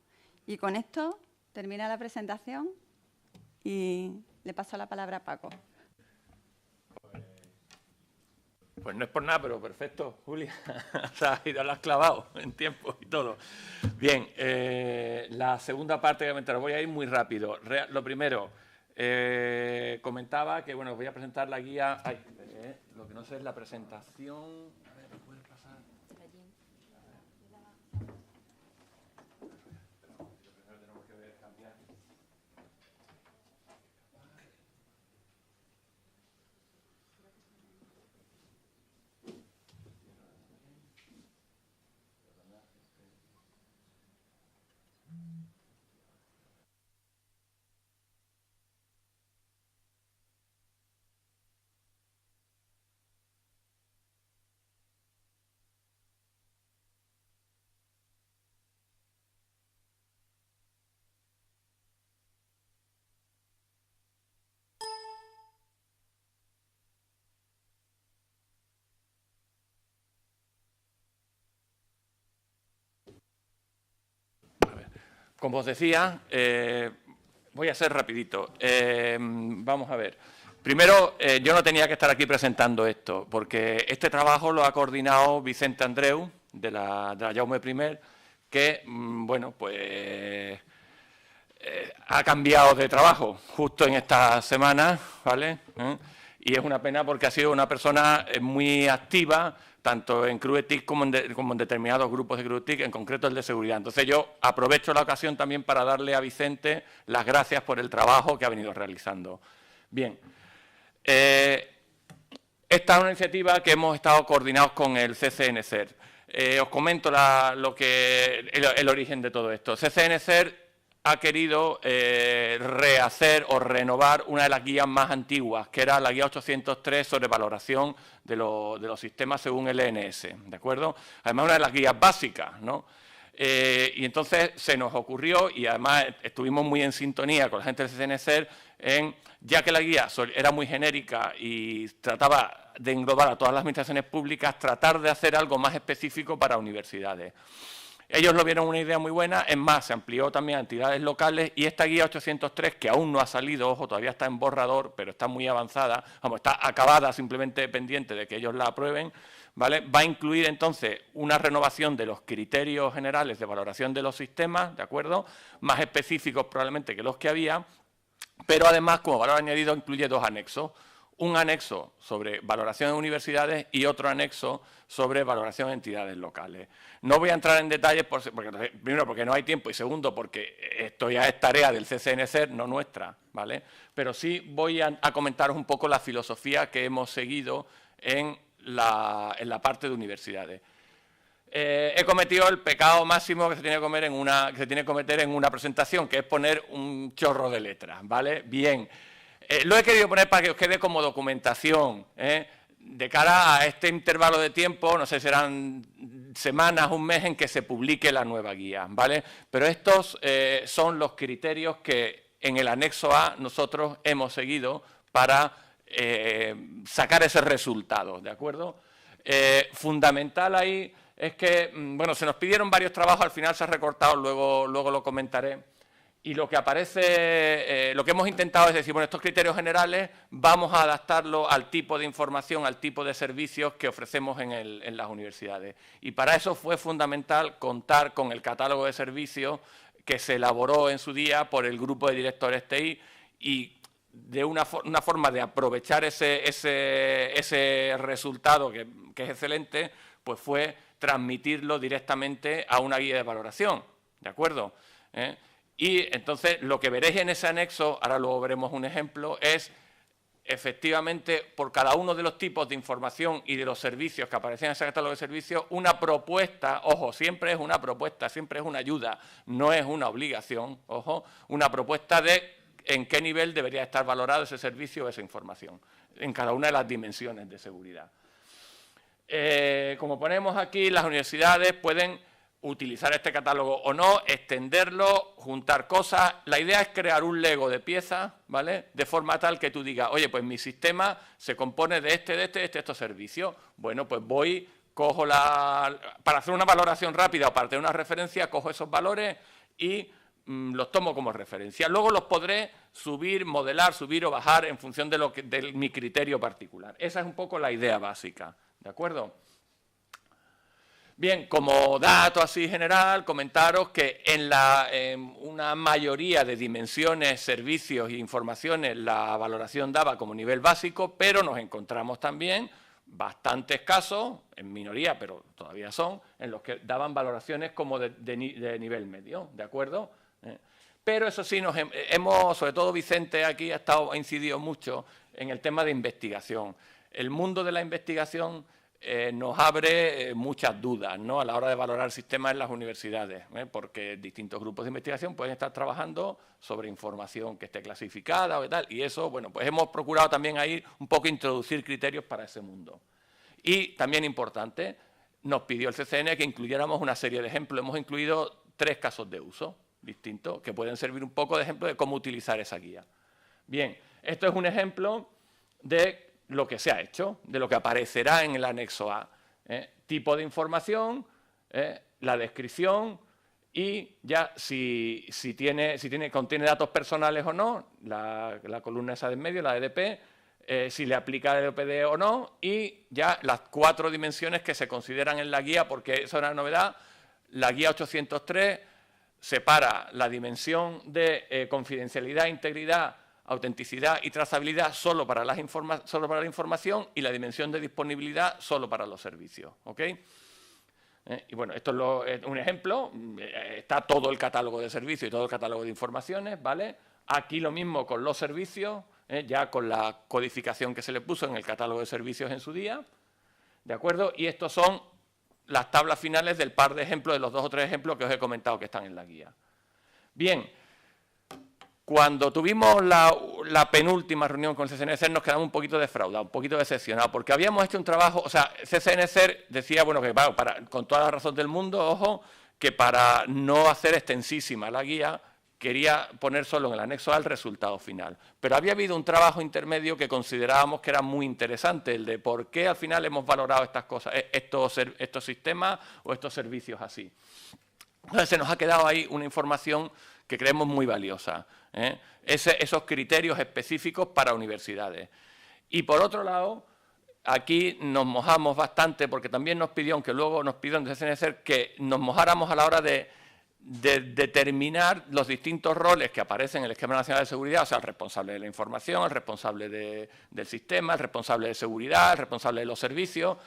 Speaker 9: Y con esto termina la presentación y le paso la palabra a Paco.
Speaker 7: Pues no es por nada, pero perfecto, Julia. O sea, lo has clavado en tiempo y todo. Bien, la segunda parte que comentar, voy a ir muy rápido. Lo primero, comentaba que, bueno, voy a presentar la guía. Ay, lo que no sé es la presentación. A ver, ¿me puedes pasar? Como os decía, voy a ser rapidito. Vamos a ver. Primero, yo no tenía que estar aquí presentando esto, porque este trabajo lo ha coordinado Vicente Andreu, de la Jaume I, que, bueno, pues ha cambiado de trabajo justo en esta semana, ¿vale? Y es una pena porque ha sido una persona muy activa, tanto en CRUETIC como en determinados grupos de CRUETIC, en concreto el de seguridad. Entonces yo aprovecho la ocasión también para darle a Vicente las gracias por el trabajo que ha venido realizando. Bien, esta es una iniciativa que hemos estado coordinados con el CCNCER. Os comento el origen de todo esto. CCNCER ha querido rehacer o renovar una de las guías más antiguas, que era la guía 803 sobre valoración de los sistemas según el ENS, ¿de acuerdo? Además, una de las guías básicas, ¿no? Y entonces se nos ocurrió, y además estuvimos muy en sintonía con la gente del CCNCER, ya que la guía era muy genérica y trataba de englobar a todas las administraciones públicas, tratar de hacer algo más específico para universidades. Ellos lo vieron una idea muy buena, es más, se amplió también a entidades locales y esta guía 803, que aún no ha salido, ojo, todavía está en borrador, pero está muy avanzada, vamos, está acabada, simplemente pendiente de que ellos la aprueben, ¿vale? Va a incluir entonces una renovación de los criterios generales de valoración de los sistemas, ¿de acuerdo? Más específicos probablemente que los que había, pero además, como valor añadido, incluye 2 anexos. Un anexo sobre valoración de universidades y otro anexo sobre valoración de entidades locales. No voy a entrar en detalles, primero porque no hay tiempo y segundo porque esto ya es tarea del CCNCER, no nuestra, ¿vale? Pero sí voy a comentaros un poco la filosofía que hemos seguido en la parte de universidades. He cometido el pecado máximo que se tiene que cometer en una presentación, que es poner un chorro de letras, ¿vale? Bien. Lo he querido poner para que os quede como documentación, de cara a este intervalo de tiempo, no sé, serán semanas, un mes en que se publique la nueva guía, ¿vale? Pero estos son los criterios que en el anexo A nosotros hemos seguido para sacar ese resultado, ¿de acuerdo? Fundamental ahí es que, bueno, se nos pidieron varios trabajos, al final se ha recortado, luego lo comentaré. Y lo que aparece, lo que hemos intentado es decir, bueno, estos criterios generales vamos a adaptarlo al tipo de información, al tipo de servicios que ofrecemos en las universidades. Y para eso fue fundamental contar con el catálogo de servicios que se elaboró en su día por el grupo de directores TI y de una forma de aprovechar ese resultado que es excelente, pues fue transmitirlo directamente a una guía de valoración, ¿de acuerdo? Y entonces lo que veréis en ese anexo, ahora luego veremos un ejemplo, es efectivamente por cada uno de los tipos de información y de los servicios que aparecen en ese catálogo de servicios, una propuesta, ojo, siempre es una propuesta, siempre es una ayuda, no es una obligación, ojo, una propuesta de en qué nivel debería estar valorado ese servicio o esa información, en cada una de las dimensiones de seguridad. Como ponemos aquí, las universidades pueden utilizar este catálogo o no, extenderlo, juntar cosas. La idea es crear un Lego de piezas, ¿vale? De forma tal que tú digas, oye, pues mi sistema se compone de estos servicios. Bueno, pues voy, cojo para hacer una valoración rápida o para tener una referencia, cojo esos valores y los tomo como referencia. Luego los podré subir, modelar, subir o bajar en función de mi criterio particular. Esa es un poco la idea básica, ¿de acuerdo? Bien, como dato así general, comentaros que en una mayoría de dimensiones, servicios e informaciones la valoración daba como nivel básico, pero nos encontramos también bastantes casos, en minoría, pero todavía son, en los que daban valoraciones como de nivel medio, ¿de acuerdo? Pero eso sí, sobre todo Vicente aquí ha incidido mucho en el tema de investigación. El mundo de la investigación nos abre muchas dudas, ¿no? A la hora de valorar sistemas en las universidades, porque distintos grupos de investigación pueden estar trabajando sobre información que esté clasificada o tal, y eso, bueno, pues hemos procurado también ahí un poco introducir criterios para ese mundo. Y también importante, nos pidió el CCN que incluyéramos una serie de ejemplos. Hemos incluido 3 casos de uso distintos que pueden servir un poco de ejemplo de cómo utilizar esa guía. Bien, esto es un ejemplo de lo que se ha hecho, de lo que aparecerá en el anexo A. Tipo de información, la descripción y ya si contiene datos personales o no, la columna esa de en medio, la EDP, si le aplica el EPD o no, y ya las 4 dimensiones que se consideran en la guía, porque eso es una novedad. La guía 803 separa la dimensión de confidencialidad, integridad, autenticidad y trazabilidad solo para la información y la dimensión de disponibilidad solo para los servicios. ¿Ok? Y bueno, esto es un ejemplo. Está todo el catálogo de servicios y todo el catálogo de informaciones, ¿vale? Aquí lo mismo con los servicios, ya con la codificación que se le puso en el catálogo de servicios en su día, ¿de acuerdo? Y estos son las tablas finales del par de ejemplos, de los 2 o 3 ejemplos que os he comentado que están en la guía. Bien, cuando tuvimos la penúltima reunión con CCNCER nos quedamos un poquito defraudados, un poquito decepcionados, porque habíamos hecho un trabajo, o sea, CCNCER decía, bueno, que con toda la razón del mundo, ojo, que para no hacer extensísima la guía, quería poner solo en el anexo A el resultado final. Pero había habido un trabajo intermedio que considerábamos que era muy interesante, el de por qué al final hemos valorado estas cosas, estos sistemas o estos servicios así. Entonces se nos ha quedado ahí una información que creemos muy valiosa, esos criterios específicos para universidades. Y por otro lado, aquí nos mojamos bastante porque también nos pidió, aunque luego nos pidió en CCNCER, que nos mojáramos a la hora de determinar los distintos roles que aparecen en el Esquema Nacional de Seguridad, o sea, el responsable de la información, el responsable del sistema, el responsable de seguridad, el responsable de los servicios,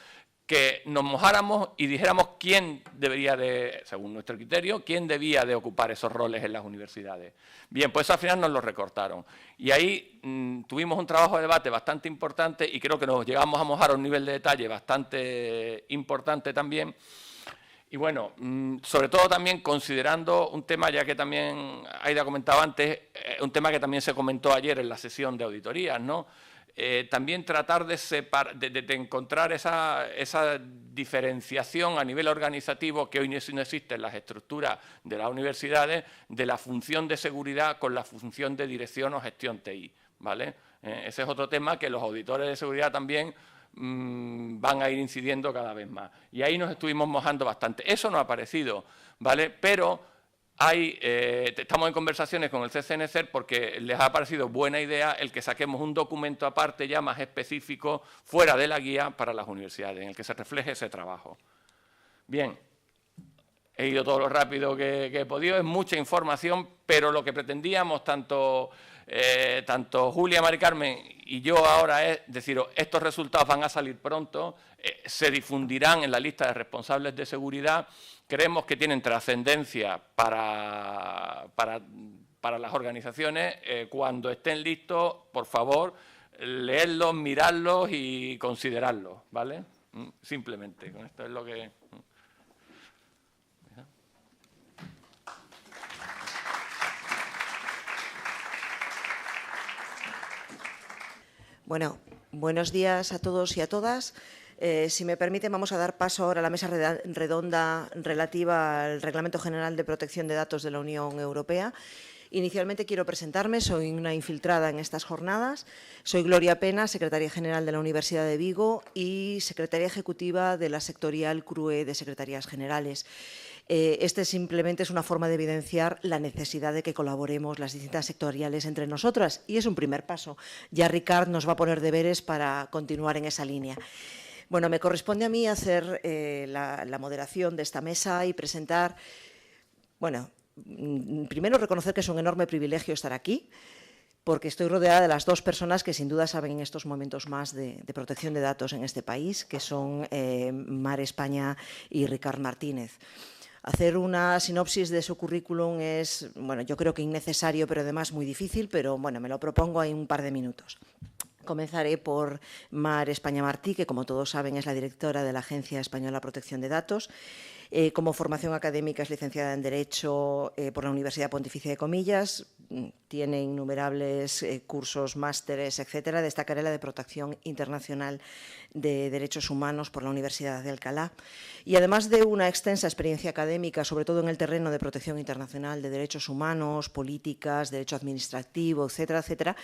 Speaker 7: que nos mojáramos y dijéramos quién debería según nuestro criterio, quién debía de ocupar esos roles en las universidades. Bien, pues al final nos lo recortaron. Y ahí tuvimos un trabajo de debate bastante importante y creo que nos llegamos a mojar a un nivel de detalle bastante importante también. Y bueno, sobre todo también considerando un tema, ya que también Aida comentaba antes, un tema que también se comentó ayer en la sesión de auditorías, ¿no? También tratar de encontrar esa diferenciación a nivel organizativo que hoy no existe en las estructuras de las universidades, de la función de seguridad con la función de dirección o gestión TI, ¿vale? Ese es otro tema que los auditores de seguridad también van a ir incidiendo cada vez más. Y ahí nos estuvimos mojando bastante. Eso no ha aparecido, ¿vale? Pero estamos en conversaciones con el CCNCER porque les ha parecido buena idea el que saquemos un documento aparte ya más específico fuera de la guía para las universidades, en el que se refleje ese trabajo. Bien, he ido todo lo rápido que he podido, es mucha información, pero lo que pretendíamos tanto Julia, Mari Carmen y yo ahora es deciros, estos resultados van a salir pronto, se difundirán en la lista de responsables de seguridad, creemos que tienen trascendencia para las organizaciones, cuando estén listos, por favor, leerlos, mirarlos y considerarlos, ¿vale? Simplemente, con esto es lo que...
Speaker 10: Bueno, buenos días a todos y a todas. Si me permiten, vamos a dar paso ahora a la mesa redonda relativa al Reglamento General de Protección de Datos de la Unión Europea. Inicialmente quiero presentarme, soy una infiltrada en estas jornadas. Soy Gloria Pena, secretaria general de la Universidad de Vigo y secretaria ejecutiva de la sectorial CRUE de Secretarías Generales. Este simplemente es una forma de evidenciar la necesidad de que colaboremos las distintas sectoriales entre nosotras y es un primer paso. Ya Ricard nos va a poner deberes para continuar en esa línea. Bueno, me corresponde a mí hacer la moderación de esta mesa y presentar, bueno, primero reconocer que es un enorme privilegio estar aquí, porque estoy rodeada de las dos personas que sin duda saben en estos momentos más de protección de datos en este país, que son Mar España y Ricard Martínez. Hacer una sinopsis de su currículum es, bueno, yo creo que innecesario, pero además muy difícil, pero bueno, me lo propongo en un par de minutos. Comenzaré por Mar España Martí, que como todos saben es la directora de la Agencia Española de Protección de Datos. Como formación académica es licenciada en Derecho por la Universidad Pontificia de Comillas, tiene innumerables cursos, másteres, etcétera. Destacaré la de Protección Internacional de Derechos Humanos por la Universidad de Alcalá. Y además de una extensa experiencia académica, sobre todo en el terreno de protección internacional de derechos humanos, políticas, derecho administrativo, etcétera, etcétera,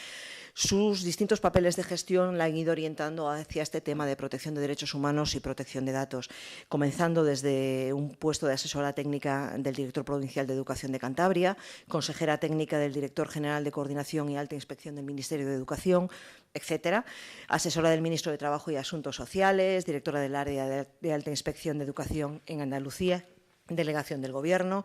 Speaker 10: sus distintos papeles de gestión la han ido orientando hacia este tema de protección de derechos humanos y protección de datos, comenzando desde un puesto de asesora técnica del director provincial de Educación de Cantabria, consejera técnica del director general de Coordinación y Alta Inspección del Ministerio de Educación, etcétera, asesora del ministro de Trabajo y Asuntos Sociales, directora del área de Alta Inspección de Educación en Andalucía, delegación del Gobierno,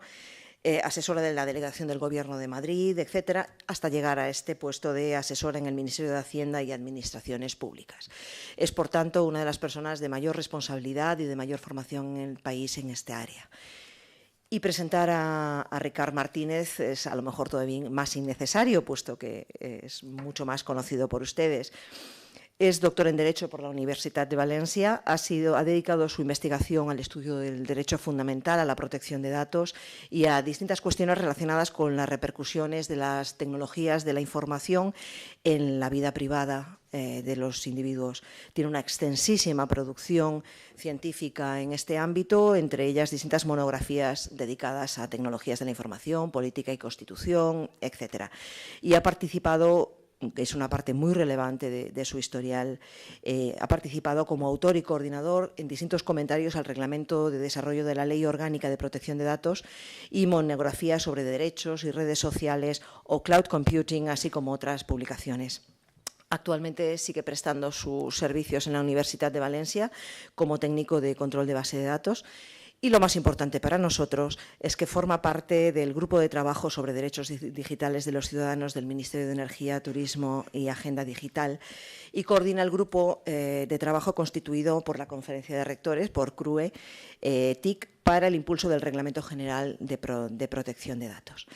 Speaker 10: asesora de la Delegación del Gobierno de Madrid, etcétera, hasta llegar a este puesto de asesora en el Ministerio de Hacienda y Administraciones Públicas. Es, por tanto, una de las personas de mayor responsabilidad y de mayor formación en el país en este área. Y presentar a Ricard Martínez es a lo mejor todavía más innecesario, puesto que es mucho más conocido por ustedes. Es doctor en Derecho por la Universitat de Valencia, ha dedicado su investigación al estudio del derecho fundamental, a la protección de datos y a distintas cuestiones relacionadas con las repercusiones de las tecnologías de la información en la vida privada de los individuos. Tiene una extensísima producción científica en este ámbito, entre ellas distintas monografías dedicadas a tecnologías de la información, política y constitución, etcétera. Y ha participado, que es una parte muy relevante de su historial, ha participado como autor y coordinador en distintos comentarios al Reglamento de Desarrollo de la Ley Orgánica de Protección de Datos y monografías sobre derechos y redes sociales o cloud computing, así como otras publicaciones. Actualmente sigue prestando sus servicios en la Universitat de Valencia como técnico de control de base de datos. Y lo más importante para nosotros es que forma parte del Grupo de Trabajo sobre Derechos Digitales de los Ciudadanos del Ministerio de Energía, Turismo y Agenda Digital y coordina el grupo de trabajo constituido por la Conferencia de Rectores, por CRUE, TIC, para el impulso del Reglamento General de Protección de Datos.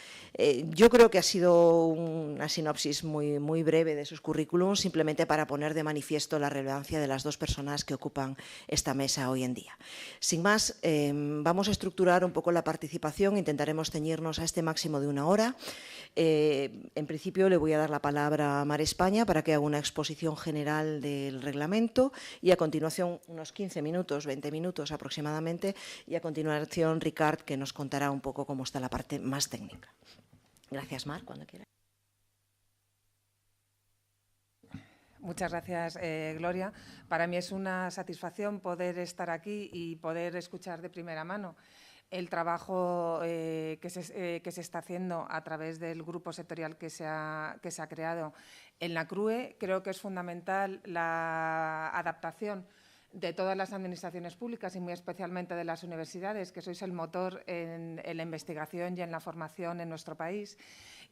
Speaker 10: Yo creo que ha sido una sinopsis muy breve de sus currículums, simplemente para poner de manifiesto la relevancia de las dos personas que ocupan esta mesa hoy en día. Sin más, vamos a estructurar un poco la participación, intentaremos ceñirnos a este máximo de 1 hora. En principio le voy a dar la palabra a Mar España para que haga una exposición general del reglamento y a continuación unos 15 minutos, 20 minutos aproximadamente, y a continuación Ricard, que nos contará un poco cómo está la parte más técnica. Gracias, Mar, cuando quiera.
Speaker 11: Muchas gracias, Gloria. Para mí es una satisfacción poder estar aquí y poder escuchar de primera mano el trabajo que se está haciendo a través del grupo sectorial que se ha creado en la CRUE. Creo que es fundamental la adaptación de todas las administraciones públicas y muy especialmente de las universidades, que sois el motor en la investigación y en la formación en nuestro país.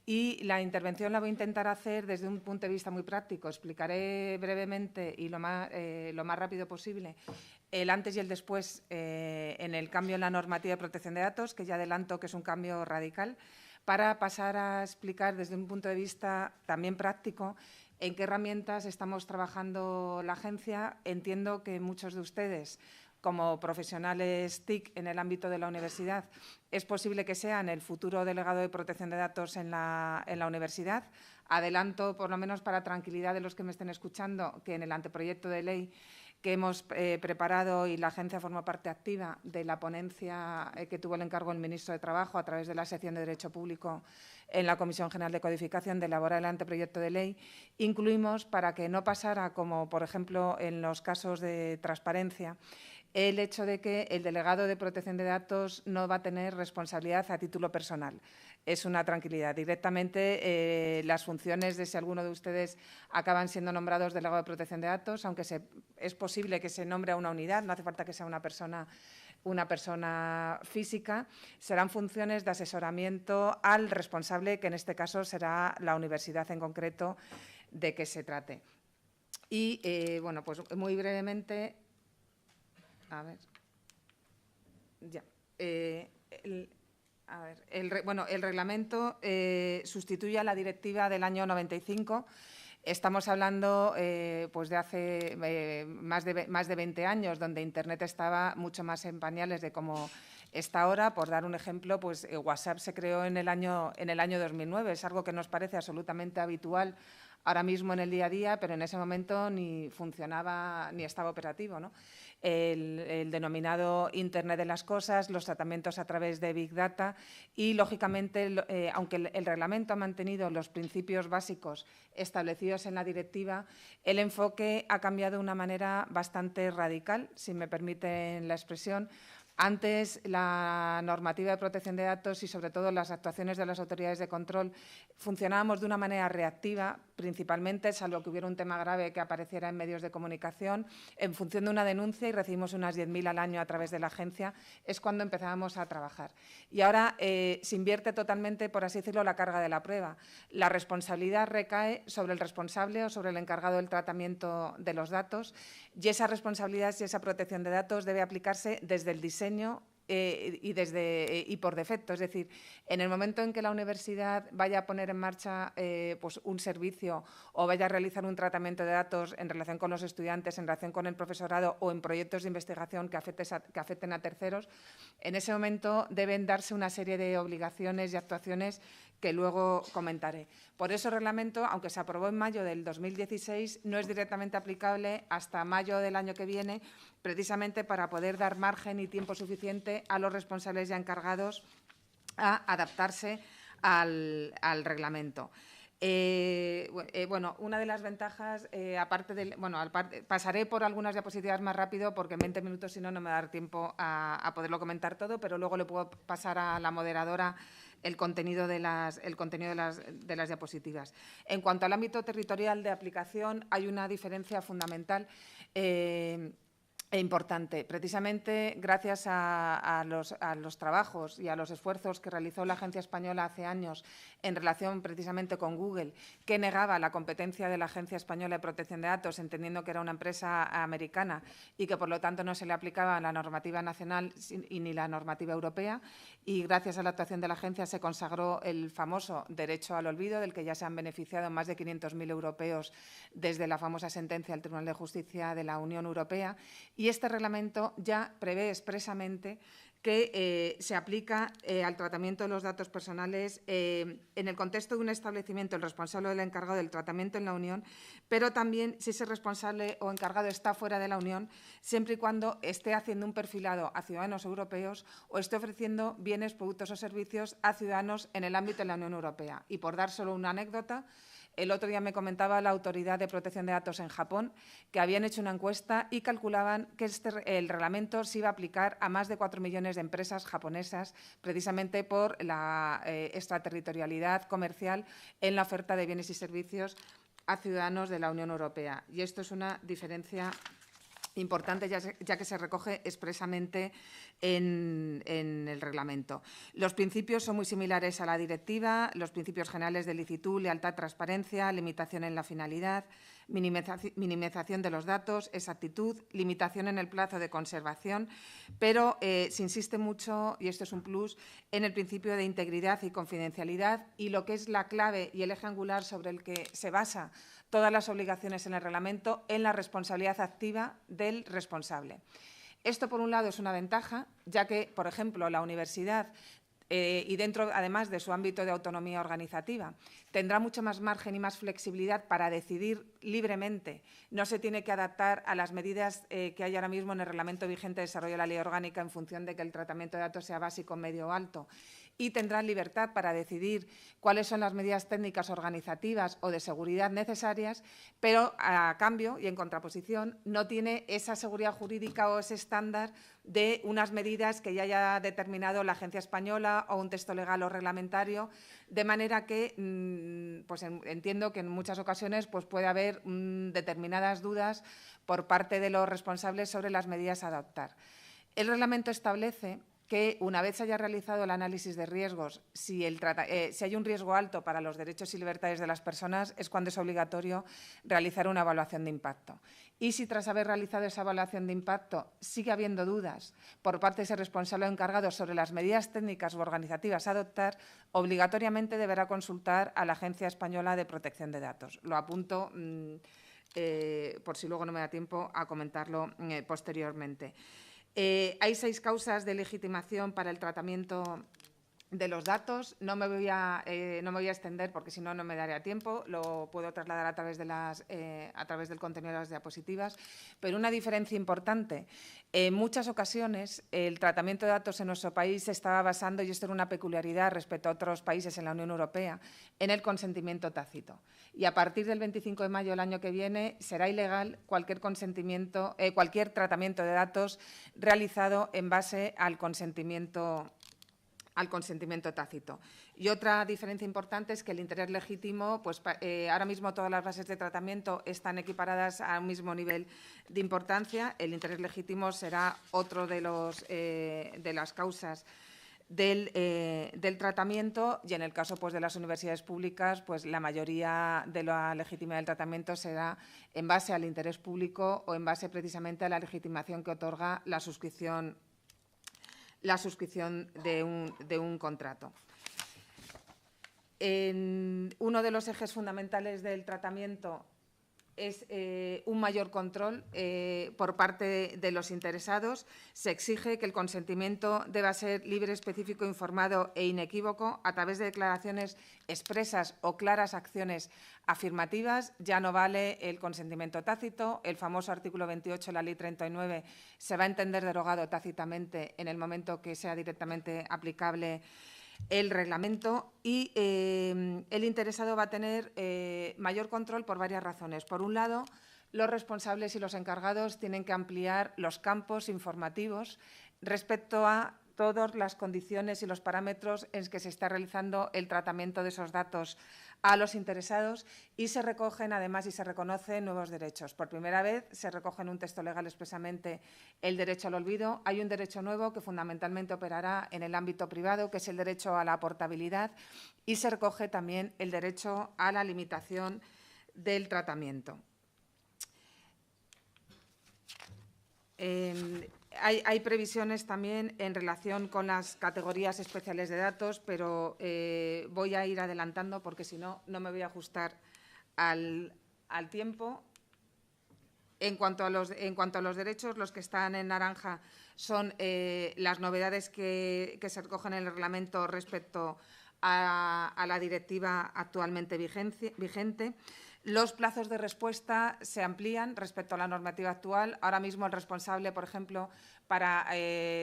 Speaker 11: Y la intervención la voy a intentar hacer desde un punto de vista muy práctico. Explicaré brevemente y lo más rápido posible el antes y el después en el cambio en la normativa de protección de datos, que ya adelanto que es un cambio radical, para pasar a explicar desde un punto de vista también práctico en qué herramientas estamos trabajando la agencia. Entiendo que muchos de ustedes, como profesionales TIC en el ámbito de la universidad, es posible que sean el futuro delegado de protección de datos en la universidad. Adelanto, por lo menos para tranquilidad de los que me estén escuchando, que en el anteproyecto de ley que hemos preparado y la agencia forma parte activa de la ponencia que tuvo el encargo el ministro de Trabajo a través de la sección de Derecho Público en la Comisión General de Codificación de elaborar el anteproyecto de ley, incluimos para que no pasara como, por ejemplo, en los casos de transparencia, el hecho de que el delegado de protección de datos no va a tener responsabilidad a título personal. Es una tranquilidad. Directamente las funciones de si alguno de ustedes acaban siendo nombrados delegado de protección de datos, aunque es posible que se nombre a una unidad, no hace falta que sea una persona física, serán funciones de asesoramiento al responsable, que en este caso será la universidad en concreto de que se trate. Y, bueno, pues muy brevemente, a ver, ya. El reglamento sustituye a la directiva del año 95. Estamos hablando pues de hace más de 20 años, donde Internet estaba mucho más en pañales de cómo está ahora. Por dar un ejemplo, pues WhatsApp se creó en el año 2009. Es algo que nos parece absolutamente habitual ahora mismo en el día a día, pero en ese momento ni funcionaba ni estaba operativo, ¿no? El denominado Internet de las cosas, los tratamientos a través de Big Data y, lógicamente, aunque el reglamento ha mantenido los principios básicos establecidos en la directiva, el enfoque ha cambiado de una manera bastante radical, si me permiten la expresión. Antes, la normativa de protección de datos y, sobre todo, las actuaciones de las autoridades de control funcionábamos de una manera reactiva, principalmente, salvo que hubiera un tema grave que apareciera en medios de comunicación, en función de una denuncia, y recibimos unas 10.000 al año a través de la agencia, es cuando empezábamos a trabajar. Y ahora se invierte totalmente, por así decirlo, la carga de la prueba. La responsabilidad recae sobre el responsable o sobre el encargado del tratamiento de los datos, y esa responsabilidad y esa protección de datos debe aplicarse desde el diseño y por defecto. Es decir, en el momento en que la universidad vaya a poner en marcha pues un servicio o vaya a realizar un tratamiento de datos en relación con los estudiantes, en relación con el profesorado o en proyectos de investigación que afecten a terceros, en ese momento deben darse una serie de obligaciones y actuaciones que luego comentaré. Por eso el reglamento, aunque se aprobó en mayo del 2016, no es directamente aplicable hasta mayo del año que viene, precisamente para poder dar margen y tiempo suficiente a los responsables ya encargados a adaptarse al reglamento. Bueno, una de las ventajas, pasaré por algunas diapositivas más rápido porque en 20 minutos si no, no me va a dar tiempo a poderlo comentar todo, pero luego le puedo pasar a la moderadora el contenido de las diapositivas. En cuanto al ámbito territorial de aplicación, hay una diferencia fundamental e importante. Precisamente gracias a los trabajos y a los esfuerzos que realizó la Agencia Española hace años en relación precisamente con Google, que negaba la competencia de la Agencia Española de Protección de Datos, entendiendo que era una empresa americana y que, por lo tanto, no se le aplicaba la normativa nacional y ni la normativa europea. Y gracias a la actuación de la agencia se consagró el famoso derecho al olvido, del que ya se han beneficiado más de 500.000 europeos desde la famosa sentencia del Tribunal de Justicia de la Unión Europea. Y este reglamento ya prevé expresamente que se aplica al tratamiento de los datos personales en el contexto de un establecimiento, el responsable o el encargado del tratamiento en la Unión, pero también si ese responsable o encargado está fuera de la Unión, siempre y cuando esté haciendo un perfilado a ciudadanos europeos o esté ofreciendo bienes, productos o servicios a ciudadanos en el ámbito de la Unión Europea. Y por dar solo una anécdota, el otro día me comentaba la Autoridad de Protección de Datos en Japón que habían hecho una encuesta y calculaban que el reglamento se iba a aplicar a más de 4 millones de empresas japonesas, precisamente por la extraterritorialidad comercial en la oferta de bienes y servicios a ciudadanos de la Unión Europea. Y esto es una diferencia importante ya que se recoge expresamente en el reglamento. Los principios son muy similares a la directiva, los principios generales de licitud, lealtad, transparencia, limitación en la finalidad, minimización de los datos, exactitud, limitación en el plazo de conservación, pero se insiste mucho, y esto es un plus, en el principio de integridad y confidencialidad y lo que es la clave y el eje angular sobre el que se basa todas las obligaciones en el reglamento, en la responsabilidad activa del responsable. Esto, por un lado, es una ventaja, ya que, por ejemplo, la universidad y dentro, además de su ámbito de autonomía organizativa, tendrá mucho más margen y más flexibilidad para decidir libremente. No se tiene que adaptar a las medidas que hay ahora mismo en el reglamento vigente de desarrollo de la ley orgánica en función de que el tratamiento de datos sea básico, medio o alto. Y tendrán libertad para decidir cuáles son las medidas técnicas organizativas o de seguridad necesarias, pero a cambio y en contraposición no tiene esa seguridad jurídica o ese estándar de unas medidas que ya haya determinado la agencia española o un texto legal o reglamentario, de manera que pues entiendo que en muchas ocasiones pues puede haber determinadas dudas por parte de los responsables sobre las medidas a adoptar. El reglamento establece que una vez se haya realizado el análisis de riesgos, si hay un riesgo alto para los derechos y libertades de las personas, es cuando es obligatorio realizar una evaluación de impacto. Y si tras haber realizado esa evaluación de impacto sigue habiendo dudas por parte de ese responsable o encargado sobre las medidas técnicas u organizativas a adoptar, obligatoriamente deberá consultar a la Agencia Española de Protección de Datos. Lo apunto por si luego no me da tiempo a comentarlo posteriormente. Hay 6 causas de legitimación para el tratamiento de los datos. No me voy a extender porque si no, no me daría tiempo. Lo puedo trasladar a través del contenido de las diapositivas. Pero una diferencia importante. En muchas ocasiones, el tratamiento de datos en nuestro país se estaba basando, y esto era una peculiaridad respecto a otros países en la Unión Europea, en el consentimiento tácito. Y a partir del 25 de mayo del año que viene será ilegal cualquier tratamiento de datos realizado en base al consentimiento tácito. Y otra diferencia importante es que el interés legítimo, pues ahora mismo todas las bases de tratamiento están equiparadas a un mismo nivel de importancia. El interés legítimo será otro de las causas del tratamiento, y en el caso pues de las universidades públicas, pues la mayoría de la legitimidad del tratamiento será en base al interés público o en base precisamente a la legitimación que otorga la suscripción de un contrato. Uno de los ejes fundamentales del tratamiento es un mayor control por parte de los interesados. Se exige que el consentimiento deba ser libre, específico, informado e inequívoco a través de declaraciones expresas o claras acciones afirmativas. Ya no vale el consentimiento tácito. El famoso artículo 28 de la Ley 39 se va a entender derogado tácitamente en el momento que sea directamente aplicable el reglamento, y el interesado va a tener mayor control por varias razones. Por un lado, los responsables y los encargados tienen que ampliar los campos informativos respecto a todas las condiciones y los parámetros en que se está realizando el tratamiento de esos datos a los interesados, y se recogen además y se reconocen nuevos derechos. Por primera vez se recoge en un texto legal expresamente el derecho al olvido. Hay un derecho nuevo que fundamentalmente operará en el ámbito privado, que es el derecho a la portabilidad, y se recoge también el derecho a la limitación del tratamiento. Hay previsiones también en relación con las categorías especiales de datos, pero voy a ir adelantando porque si no, no me voy a ajustar al tiempo. En cuanto a los derechos, los que están en naranja son las novedades que se recogen en el reglamento respecto a la directiva actualmente vigente. Los plazos de respuesta se amplían respecto a la normativa actual. Ahora mismo el responsable, por ejemplo, para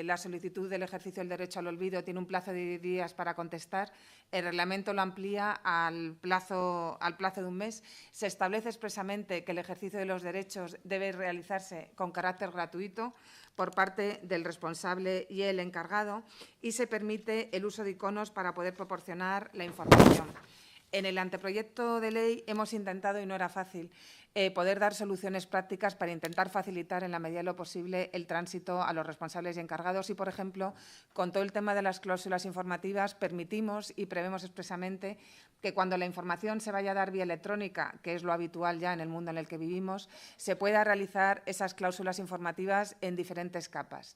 Speaker 11: la solicitud del ejercicio del derecho al olvido tiene un plazo de 10 días para contestar. El reglamento lo amplía al plazo de un mes. Se establece expresamente que el ejercicio de los derechos debe realizarse con carácter gratuito por parte del responsable y el encargado, y se permite el uso de iconos para poder proporcionar la información. En el anteproyecto de ley hemos intentado, y no era fácil, poder dar soluciones prácticas para intentar facilitar en la medida de lo posible el tránsito a los responsables y encargados y, por ejemplo, con todo el tema de las cláusulas informativas, permitimos y prevemos expresamente que cuando la información se vaya a dar vía electrónica, que es lo habitual ya en el mundo en el que vivimos, se pueda realizar esas cláusulas informativas en diferentes capas.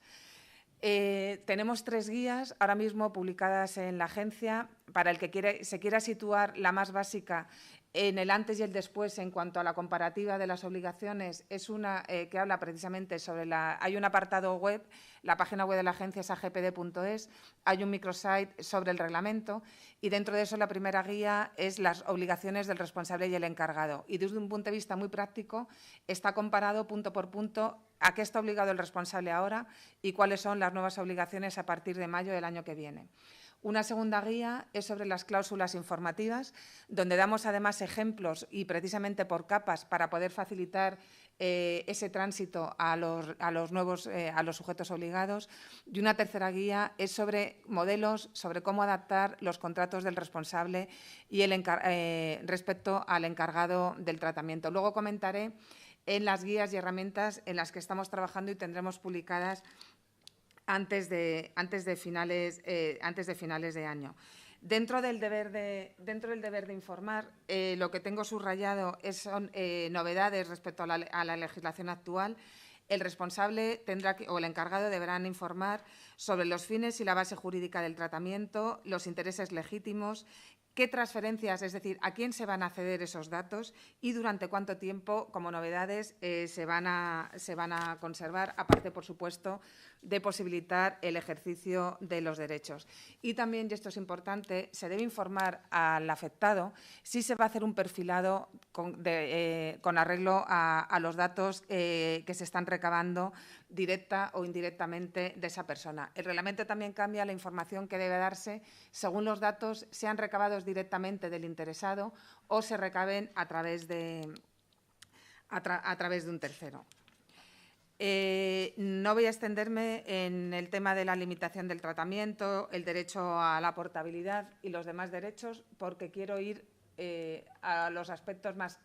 Speaker 11: Tenemos 3 guías ahora mismo publicadas en la agencia. Para el que se quiera situar, la más básica en el antes y el después en cuanto a la comparativa de las obligaciones es una que habla precisamente sobre hay un apartado web, la página web de la agencia es agpd.es, hay un microsite sobre el reglamento y dentro de eso la primera guía es las obligaciones del responsable y el encargado. Y desde un punto de vista muy práctico está comparado punto por punto a qué está obligado el responsable ahora y cuáles son las nuevas obligaciones a partir de mayo del año que viene. Una segunda guía es sobre las cláusulas informativas, donde damos además ejemplos y precisamente por capas para poder facilitar ese tránsito a los sujetos obligados. Y una tercera guía es sobre modelos, sobre cómo adaptar los contratos del responsable y respecto al encargado del tratamiento. Luego comentaré en las guías y herramientas en las que estamos trabajando y tendremos publicadas antes de finales de año. Dentro del deber de informar, lo que tengo subrayado son novedades respecto a la legislación actual. El responsable o el encargado deberán informar sobre los fines y la base jurídica del tratamiento, los intereses legítimos, qué transferencias, es decir, a quién se van a ceder esos datos y durante cuánto tiempo, como novedades, se van a conservar, aparte, por supuesto, de posibilitar el ejercicio de los derechos. Y también, y esto es importante, se debe informar al afectado si se va a hacer un perfilado con arreglo a los datos que se están recabando directa o indirectamente de esa persona. El reglamento también cambia la información que debe darse según los datos sean recabados directamente del interesado o se recaben a través de un tercero. No voy a extenderme en el tema de la limitación del tratamiento, el derecho a la portabilidad y los demás derechos, porque quiero ir a los aspectos más.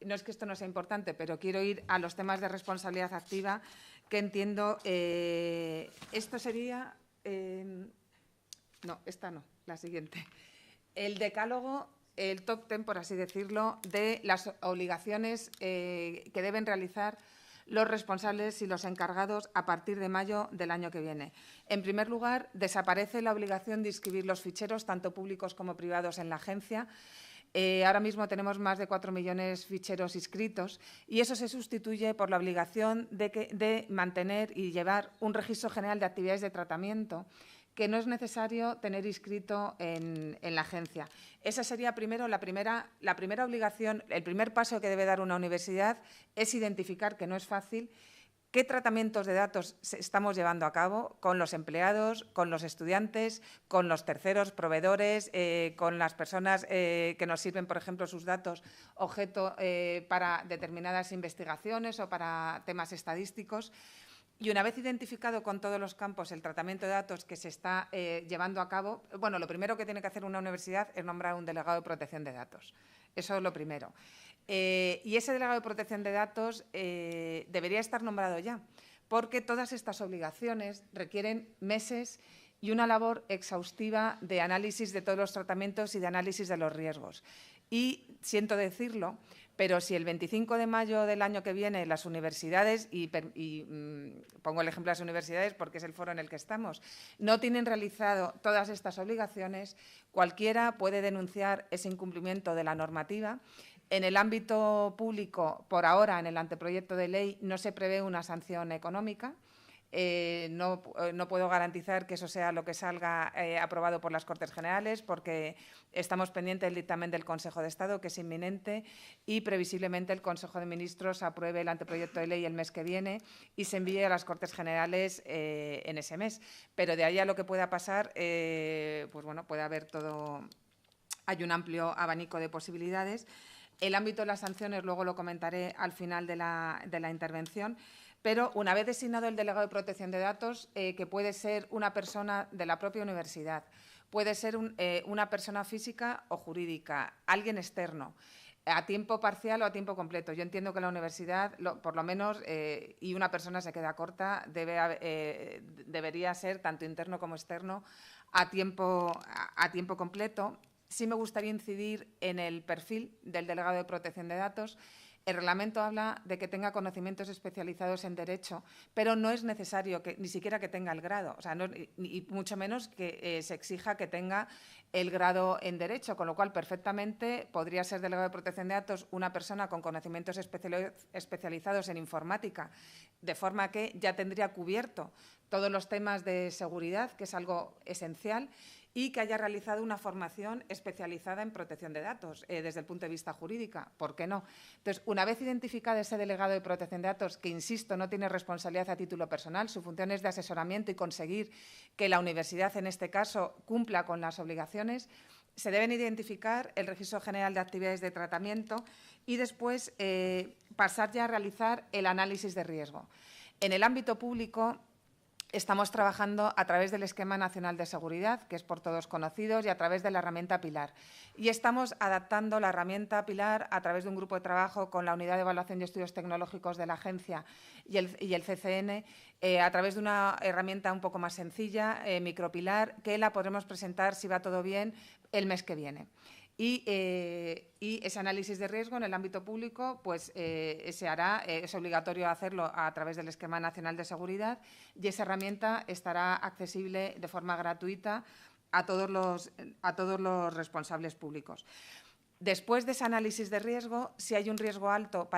Speaker 11: No es que esto no sea importante, pero quiero ir a los temas de responsabilidad activa que entiendo. Esto sería. No, esta no, la siguiente. El decálogo, el top 10, por así decirlo, de las obligaciones que deben realizar los responsables y los encargados a partir de mayo del año que viene. En primer lugar, desaparece la obligación de inscribir los ficheros, tanto públicos como privados, en la agencia. Ahora mismo tenemos más de 4 millones de ficheros inscritos y eso se sustituye por la obligación de mantener y llevar un registro general de actividades de tratamiento que no es necesario tener inscrito en la agencia. Esa sería primero la primera obligación, el primer paso que debe dar una universidad es identificar, que no es fácil, qué tratamientos de datos estamos llevando a cabo con los empleados, con los estudiantes, con los terceros proveedores, con las personas que nos sirven, por ejemplo, sus datos objeto para determinadas investigaciones o para temas estadísticos. Y una vez identificado con todos los campos el tratamiento de datos que se está llevando a cabo, bueno, lo primero que tiene que hacer una universidad es nombrar un delegado de protección de datos. Eso es lo primero. Y ese delegado de protección de datos debería estar nombrado ya, porque todas estas obligaciones requieren meses y una labor exhaustiva de análisis de todos los tratamientos y de análisis de los riesgos. Y, siento decirlo, pero si el 25 de mayo del año que viene las universidades, y pongo el ejemplo de las universidades porque es el foro en el que estamos, no tienen realizado todas estas obligaciones, cualquiera puede denunciar ese incumplimiento de la normativa. En el ámbito público, por ahora, en el anteproyecto de ley, no se prevé una sanción económica. No puedo garantizar que eso sea lo que salga aprobado por las Cortes Generales, porque estamos pendientes del dictamen del Consejo de Estado, que es inminente, y previsiblemente el Consejo de Ministros apruebe el anteproyecto de ley el mes que viene y se envíe a las Cortes Generales en ese mes. Pero de ahí a lo que pueda pasar, pues bueno, puede haber todo. Hay un amplio abanico de posibilidades. El ámbito de las sanciones luego lo comentaré al final de la intervención. Pero una vez designado el delegado de protección de datos, que puede ser una persona de la propia universidad, puede ser una persona física o jurídica, alguien externo, a tiempo parcial o a tiempo completo. Yo entiendo que la universidad, por lo menos, y una persona se queda corta, debería ser tanto interno como externo a tiempo completo. Sí me gustaría incidir en el perfil del delegado de protección de datos. El reglamento habla de que tenga conocimientos especializados en derecho, pero no es necesario ni siquiera que tenga el grado, o sea, y mucho menos que se exija que tenga el grado en derecho, con lo cual perfectamente podría ser delegado de protección de datos una persona con conocimientos especializados en informática, de forma que ya tendría cubierto todos los temas de seguridad, que es algo esencial, y que haya realizado una formación especializada en protección de datos desde el punto de vista jurídico. ¿Por qué no? Entonces, una vez identificado ese delegado de protección de datos, que, insisto, no tiene responsabilidad a título personal, su función es de asesoramiento y conseguir que la universidad, en este caso, cumpla con las obligaciones, se deben identificar el Registro General de Actividades de Tratamiento y después pasar ya a realizar el análisis de riesgo. En el ámbito público, estamos trabajando a través del Esquema Nacional de Seguridad, que es por todos conocido, y a través de la herramienta Pilar. Y estamos adaptando la herramienta Pilar a través de un grupo de trabajo con la Unidad de Evaluación y Estudios Tecnológicos de la Agencia y el CCN, a través de una herramienta un poco más sencilla, Micropilar, que la podremos presentar, si va todo bien, el mes que viene. Y ese análisis de riesgo en el ámbito público pues, se hará, es obligatorio hacerlo a través del Esquema Nacional de Seguridad y esa herramienta estará accesible de forma gratuita a todos los responsables públicos. Después de ese análisis de riesgo, si hay un riesgo alto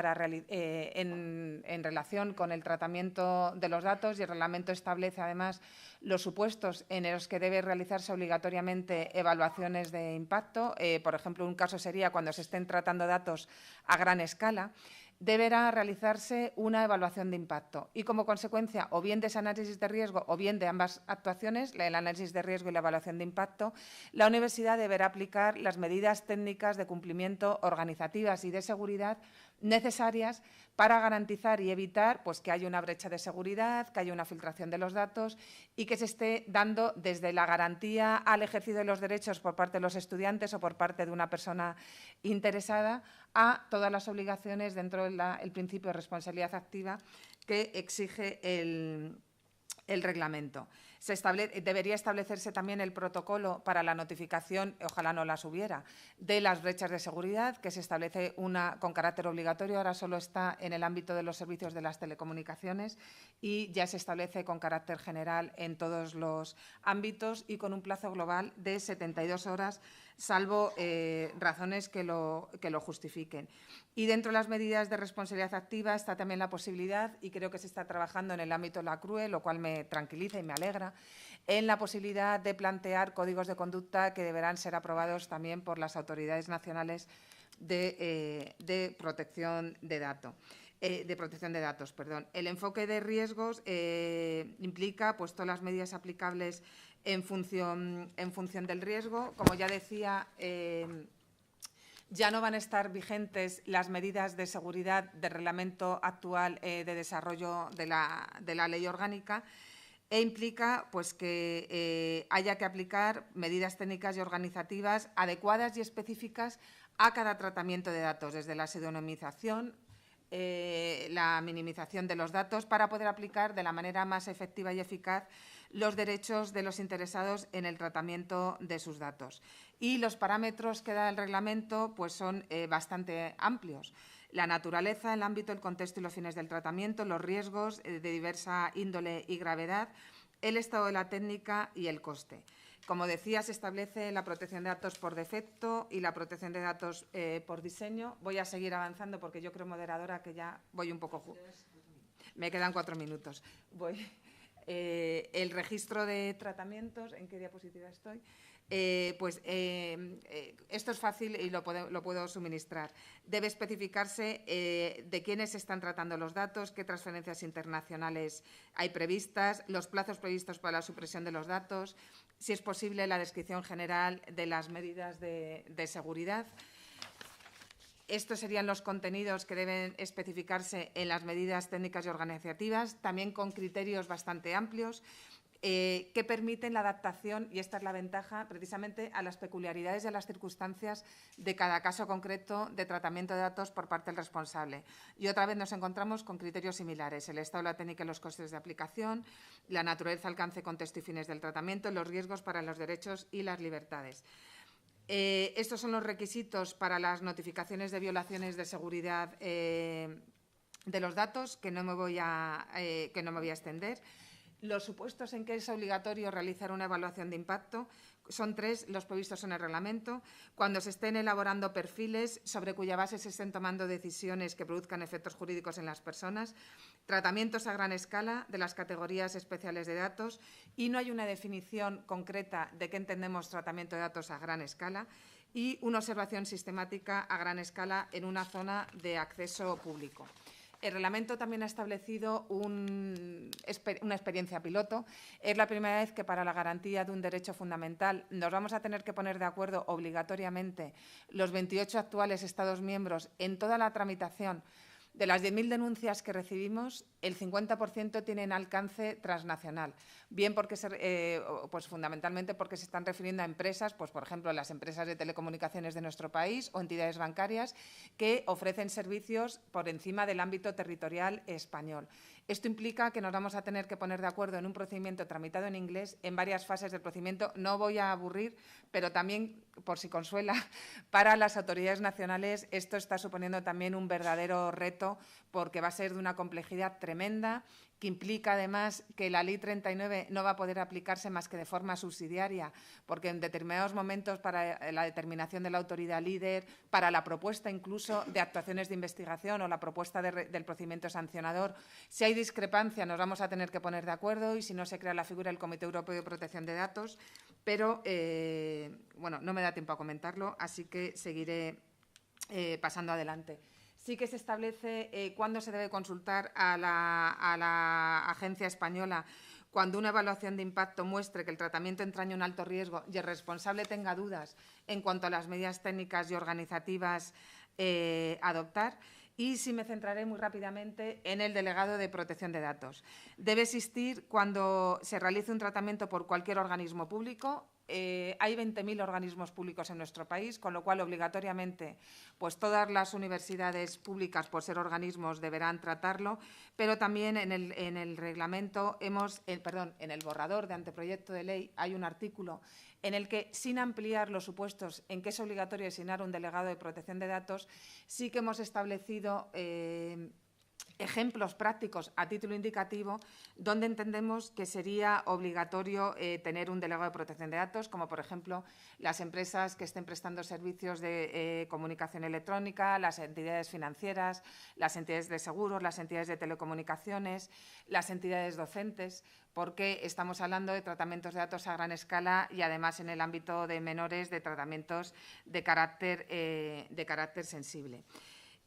Speaker 11: en relación con el tratamiento de los datos, y el reglamento establece además los supuestos en los que debe realizarse obligatoriamente evaluaciones de impacto, por ejemplo, un caso sería cuando se estén tratando datos a gran escala, deberá realizarse una evaluación de impacto y, como consecuencia, o bien de ese análisis de riesgo o bien de ambas actuaciones, el análisis de riesgo y la evaluación de impacto, la universidad deberá aplicar las medidas técnicas de cumplimiento organizativas y de seguridad necesarias para garantizar y evitar pues, que haya una brecha de seguridad, que haya una filtración de los datos y que se esté dando desde la garantía al ejercicio de los derechos por parte de los estudiantes o por parte de una persona interesada a todas las obligaciones dentro del principio de responsabilidad activa que exige el reglamento. Debería establecerse también el protocolo para la notificación, ojalá no las hubiera, de las brechas de seguridad, que se establece una con carácter obligatorio, ahora solo está en el ámbito de los servicios de las telecomunicaciones y ya se establece con carácter general en todos los ámbitos y con un plazo global de 72 horas, salvo razones que lo justifiquen. Y dentro de las medidas de responsabilidad activa está también la posibilidad, y creo que se está trabajando en el ámbito de la CRUE, lo cual me tranquiliza y me alegra, en la posibilidad de plantear códigos de conducta que deberán ser aprobados también por las autoridades nacionales de protección de datos. El enfoque de riesgos implica pues, todas las medidas aplicables en función del riesgo. Como ya decía, ya no van a estar vigentes las medidas de seguridad del reglamento actual de desarrollo de la ley orgánica e implica pues, que haya que aplicar medidas técnicas y organizativas adecuadas y específicas a cada tratamiento de datos, desde la pseudonimización, la minimización de los datos, para poder aplicar de la manera más efectiva y eficaz los derechos de los interesados en el tratamiento de sus datos. Y los parámetros que da el reglamento pues, son bastante amplios. La naturaleza, el ámbito, el contexto y los fines del tratamiento, los riesgos de diversa índole y gravedad, el estado de la técnica y el coste. Como decía, se establece la protección de datos por defecto y la protección de datos por diseño. Voy a seguir avanzando porque yo creo, moderadora, que ya voy un poco... Me quedan 4 minutos. El registro de tratamientos, ¿en qué diapositiva estoy? Esto es fácil y lo puedo suministrar. Debe especificarse de quiénes se están tratando los datos, qué transferencias internacionales hay previstas, los plazos previstos para la supresión de los datos, si es posible la descripción general de las medidas de seguridad. Estos serían los contenidos que deben especificarse en las medidas técnicas y organizativas, también con criterios bastante amplios. que permiten la adaptación, y esta es la ventaja, precisamente a las peculiaridades y a las circunstancias de cada caso concreto de tratamiento de datos por parte del responsable. Y otra vez nos encontramos con criterios similares: el estado, la técnica y los costes de aplicación, la naturaleza, alcance, contexto y fines del tratamiento, los riesgos para los derechos y las libertades. Estos son los requisitos para las notificaciones de violaciones de seguridad de los datos, que no me voy a extender. Los supuestos en que es obligatorio realizar una evaluación de impacto son 3 los previstos en el reglamento. Cuando se estén elaborando perfiles sobre cuya base se estén tomando decisiones que produzcan efectos jurídicos en las personas, tratamientos a gran escala de las categorías especiales de datos, y no hay una definición concreta de qué entendemos tratamiento de datos a gran escala, y una observación sistemática a gran escala en una zona de acceso público. El reglamento también ha establecido una experiencia piloto. Es la primera vez que para la garantía de un derecho fundamental nos vamos a tener que poner de acuerdo obligatoriamente los 28 actuales Estados miembros en toda la tramitación. De las 10.000 denuncias que recibimos, el 50% tienen alcance transnacional, bien porque pues fundamentalmente porque se están refiriendo a empresas, pues por ejemplo las empresas de telecomunicaciones de nuestro país o entidades bancarias que ofrecen servicios por encima del ámbito territorial español. Esto implica que nos vamos a tener que poner de acuerdo en un procedimiento tramitado en inglés en varias fases del procedimiento. No voy a aburrir, pero también, por si consuela, para las autoridades nacionales esto está suponiendo también un verdadero reto, porque va a ser de una complejidad tremenda, que implica además que la Ley 39 no va a poder aplicarse más que de forma subsidiaria, porque en determinados momentos para la determinación de la autoridad líder, para la propuesta incluso de actuaciones de investigación o la propuesta del procedimiento sancionador, si hay discrepancia nos vamos a tener que poner de acuerdo, y si no se crea la figura del Comité Europeo de Protección de Datos. Pero, bueno, no me da tiempo a comentarlo, así que seguiré pasando adelante. Sí que se establece cuándo se debe consultar a la agencia española cuando una evaluación de impacto muestre que el tratamiento entraña un alto riesgo y el responsable tenga dudas en cuanto a las medidas técnicas y organizativas adoptar. Y sí me centraré muy rápidamente en el delegado de protección de datos. Debe existir cuando se realice un tratamiento por cualquier organismo público. Hay 20.000 organismos públicos en nuestro país, con lo cual obligatoriamente pues todas las universidades públicas, por ser organismos, deberán tratarlo, pero también en el reglamento en el borrador de anteproyecto de ley hay un artículo en el que, sin ampliar los supuestos en que es obligatorio designar un delegado de protección de datos, sí que hemos establecido ejemplos prácticos a título indicativo donde entendemos que sería obligatorio tener un delegado de protección de datos, como por ejemplo las empresas que estén prestando servicios de comunicación electrónica, las entidades financieras, las entidades de seguros, las entidades de telecomunicaciones, las entidades docentes, porque estamos hablando de tratamientos de datos a gran escala y además en el ámbito de menores de tratamientos de carácter sensible.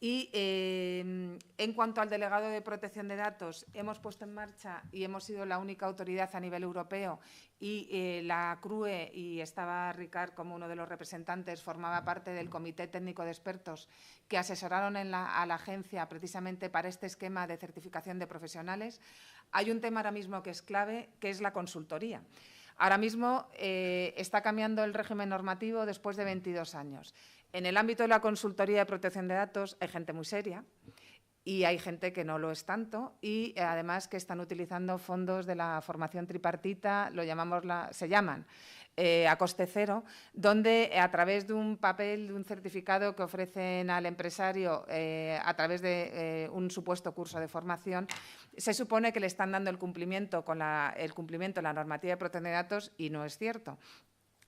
Speaker 11: Y en cuanto al delegado de protección de datos, hemos puesto en marcha y hemos sido la única autoridad a nivel europeo, y la CRUE, y estaba Ricard como uno de los representantes, formaba parte del Comité Técnico de Expertos que asesoraron a la agencia precisamente para este esquema de certificación de profesionales. Hay un tema ahora mismo que es clave, que es la consultoría. Ahora mismo está cambiando el régimen normativo después de 22 años. En el ámbito de la consultoría de protección de datos hay gente muy seria y hay gente que no lo es tanto, y además que están utilizando fondos de la formación tripartita, se llaman a coste cero, donde a través de un papel, de un certificado que ofrecen al empresario a través de un supuesto curso de formación, se supone que le están dando el cumplimiento de la normativa de protección de datos, y no es cierto.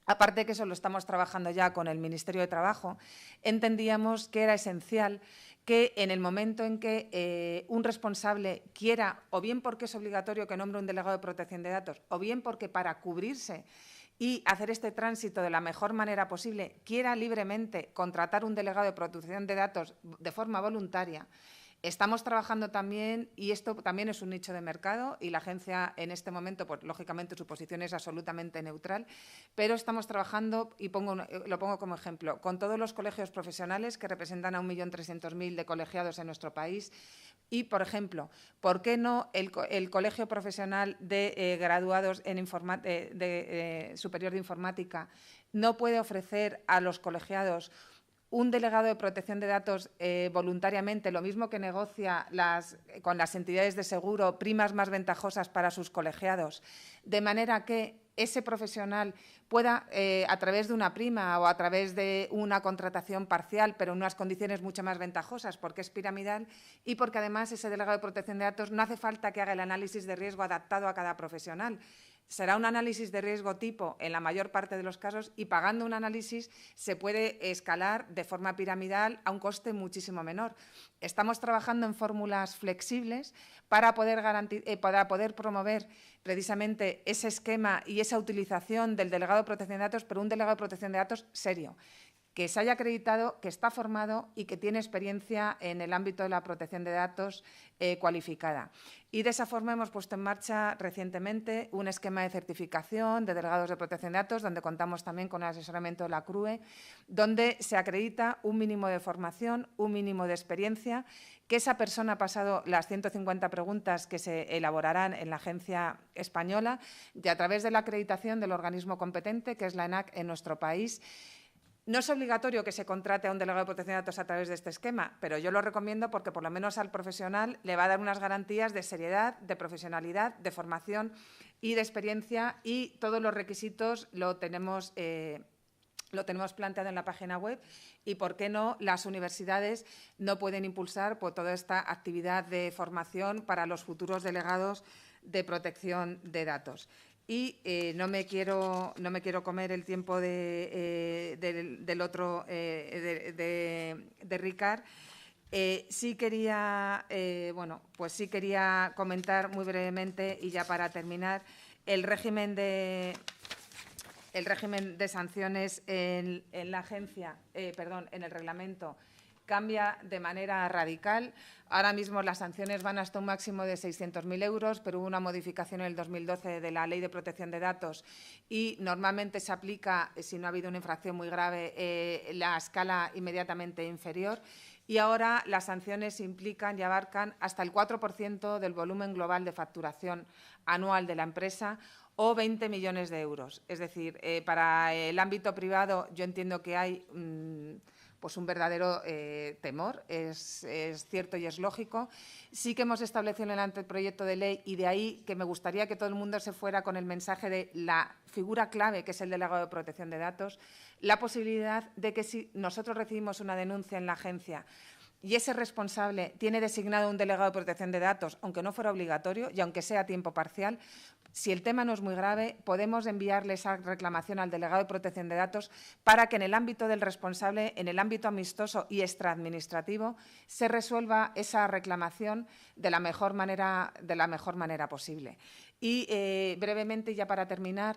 Speaker 11: Aparte que eso lo estamos trabajando ya con el Ministerio de Trabajo, entendíamos que era esencial que en el momento en que un responsable quiera, o bien porque es obligatorio que nombre un delegado de protección de datos, o bien porque para cubrirse y hacer este tránsito de la mejor manera posible quiera libremente contratar un delegado de protección de datos de forma voluntaria, Estamos trabajando también, y esto también es un nicho de mercado, y la agencia en este momento, pues, lógicamente, su posición es absolutamente neutral, pero estamos trabajando, y lo pongo como ejemplo, con todos los colegios profesionales que representan a 1.300.000 de colegiados en nuestro país. Y, por ejemplo, ¿por qué no el Colegio Profesional de Graduados en Superior de Informática no puede ofrecer a los colegiados un delegado de protección de datos voluntariamente, lo mismo que negocia con las entidades de seguro primas más ventajosas para sus colegiados, de manera que ese profesional pueda, a través de una prima o a través de una contratación parcial, pero en unas condiciones mucho más ventajosas, porque es piramidal y porque además ese delegado de protección de datos no hace falta que haga el análisis de riesgo adaptado a cada profesional. Será un análisis de riesgo tipo en la mayor parte de los casos y pagando un análisis se puede escalar de forma piramidal a un coste muchísimo menor. Estamos trabajando en fórmulas flexibles para poder promover precisamente ese esquema y esa utilización del delegado de protección de datos, pero un delegado de protección de datos serio, que se haya acreditado, que está formado y que tiene experiencia en el ámbito de la protección de datos cualificada. Y de esa forma hemos puesto en marcha recientemente un esquema de certificación de delegados de protección de datos, donde contamos también con el asesoramiento de la CRUE, donde se acredita un mínimo de formación, un mínimo de experiencia, que esa persona ha pasado las 150 preguntas que se elaborarán en la agencia española y a través de la acreditación del organismo competente, que es la ENAC en nuestro país. No es obligatorio que se contrate a un delegado de protección de datos a través de este esquema, pero yo lo recomiendo porque por lo menos al profesional le va a dar unas garantías de seriedad, de profesionalidad, de formación y de experiencia, y todos los requisitos lo tenemos planteado en la página web, y por qué no las universidades no pueden impulsar pues, toda esta actividad de formación para los futuros delegados de protección de datos. Y no me quiero comer el tiempo de Ricard. Sí quería comentar muy brevemente, y ya para terminar, el régimen de sanciones en la agencia, en el reglamento, cambia de manera radical. Ahora mismo las sanciones van hasta un máximo de 600.000 euros, pero hubo una modificación en el 2012 de la Ley de Protección de Datos y normalmente se aplica, si no ha habido una infracción muy grave, la escala inmediatamente inferior. Y ahora las sanciones implican y abarcan hasta el 4% del volumen global de facturación anual de la empresa o 20 millones de euros. Es decir, para el ámbito privado yo entiendo que hay pues un verdadero temor, es cierto y es lógico. Sí que hemos establecido en el anteproyecto de ley, y de ahí que me gustaría que todo el mundo se fuera con el mensaje de la figura clave, que es el delegado de protección de datos, la posibilidad de que si nosotros recibimos una denuncia en la agencia y ese responsable tiene designado un delegado de protección de datos, aunque no fuera obligatorio y aunque sea a tiempo parcial, si el tema no es muy grave, podemos enviarle esa reclamación al delegado de protección de datos para que en el ámbito del responsable, en el ámbito amistoso y extraadministrativo, se resuelva esa reclamación de la mejor manera posible. Y brevemente, ya para terminar,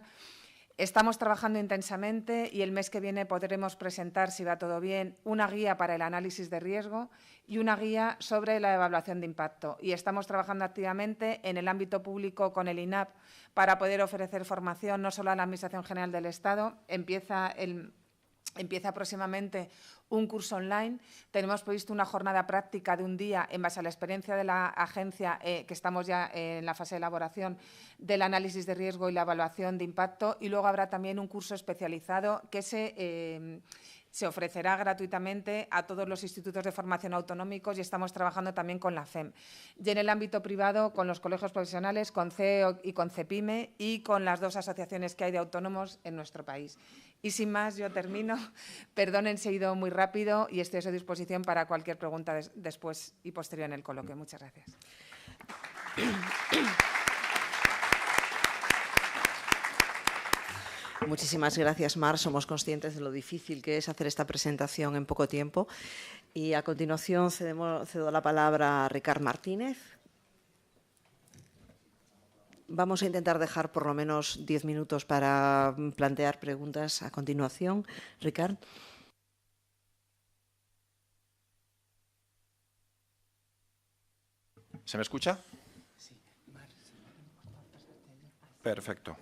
Speaker 11: estamos trabajando intensamente y el mes que viene podremos presentar, si va todo bien, una guía para el análisis de riesgo y una guía sobre la evaluación de impacto. Y estamos trabajando activamente en el ámbito público con el INAP para poder ofrecer formación no solo a la Administración General del Estado. Empieza próximamente un curso online. Tenemos previsto una jornada práctica de un día en base a la experiencia de la agencia, que estamos ya en la fase de elaboración del análisis de riesgo y la evaluación de impacto. Y luego habrá también un curso especializado que se ofrecerá gratuitamente a todos los institutos de formación autonómicos, y estamos trabajando también con la FEM. Y en el ámbito privado, con los colegios profesionales, con CEO y con CEPIME y con las dos asociaciones que hay de autónomos en nuestro país. Y sin más, yo termino. Perdonen si he ido muy rápido y estoy a su disposición para cualquier pregunta después y posterior en el coloquio. Muchas gracias.
Speaker 10: Muchísimas gracias, Mar. Somos conscientes de lo difícil que es hacer esta presentación en poco tiempo. Y a continuación cedo la palabra a Ricard Martínez. Vamos a intentar dejar por lo menos 10 minutos para plantear preguntas a continuación. Ricard.
Speaker 12: ¿Se me escucha? Perfecto.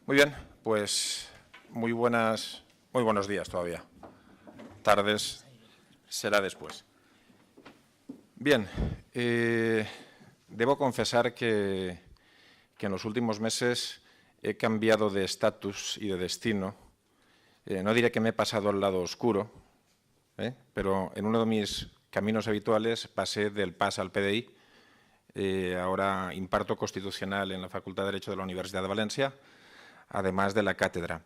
Speaker 12: Muy bien, pues muy buenos días todavía. Tardes será después. Bien, debo confesar que en los últimos meses he cambiado de estatus y de destino. No diré que me he pasado al lado oscuro, pero en uno de mis caminos habituales pasé del PAS al PDI. Ahora imparto Constitucional en la Facultad de Derecho de la Universidad de Valencia, además de la cátedra.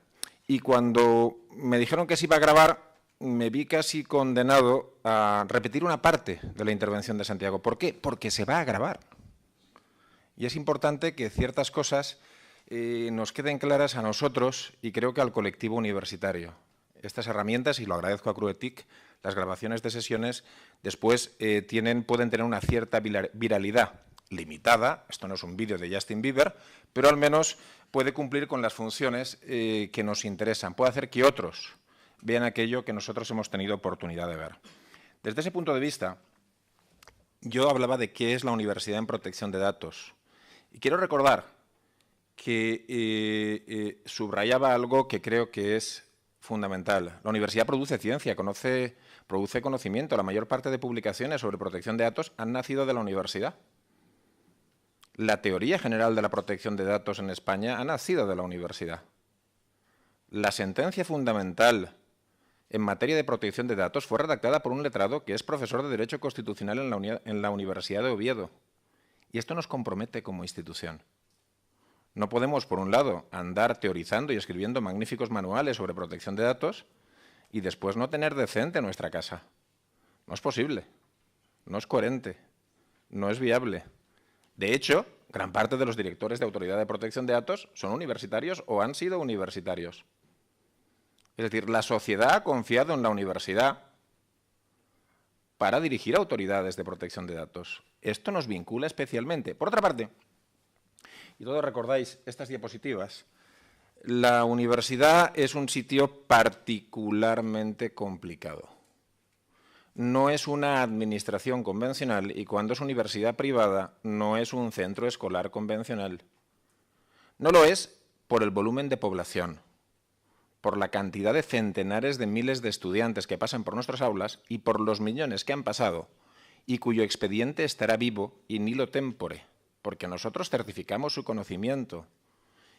Speaker 12: Y cuando me dijeron que se iba a grabar, me vi casi condenado a repetir una parte de la intervención de Santiago. ¿Por qué? Porque se va a grabar. Y es importante que ciertas cosas nos queden claras a nosotros y creo que al colectivo universitario. Estas herramientas, y lo agradezco a Cruetic, las grabaciones de sesiones después pueden tener una cierta viralidad limitada. Esto no es un vídeo de Justin Bieber, pero al menos puede cumplir con las funciones que nos interesan. Puede hacer que otros vean aquello que nosotros hemos tenido oportunidad de ver. Desde ese punto de vista, yo hablaba de qué es la universidad en protección de datos. Y quiero recordar que subrayaba algo que creo que es fundamental. La universidad produce ciencia, produce conocimiento. La mayor parte de publicaciones sobre protección de datos han nacido de la universidad. La teoría general de la protección de datos en España ha nacido de la universidad. La sentencia fundamental en materia de protección de datos fue redactada por un letrado que es profesor de Derecho Constitucional en la Universidad de Oviedo. Y esto nos compromete como institución. No podemos, por un lado, andar teorizando y escribiendo magníficos manuales sobre protección de datos y después no tener decente nuestra casa. No es posible, no es coherente, no es viable. De hecho, gran parte de los directores de Autoridad de Protección de Datos son universitarios o han sido universitarios. Es decir, la sociedad ha confiado en la universidad para dirigir autoridades de protección de datos. Esto nos vincula especialmente. Por otra parte, y todos recordáis estas diapositivas, la universidad es un sitio particularmente complicado. No es una administración convencional y cuando es universidad privada no es un centro escolar convencional. No lo es por el volumen de población, por la cantidad de centenares de miles de estudiantes que pasan por nuestras aulas y por los millones que han pasado y cuyo expediente estará vivo in illo tempore, porque nosotros certificamos su conocimiento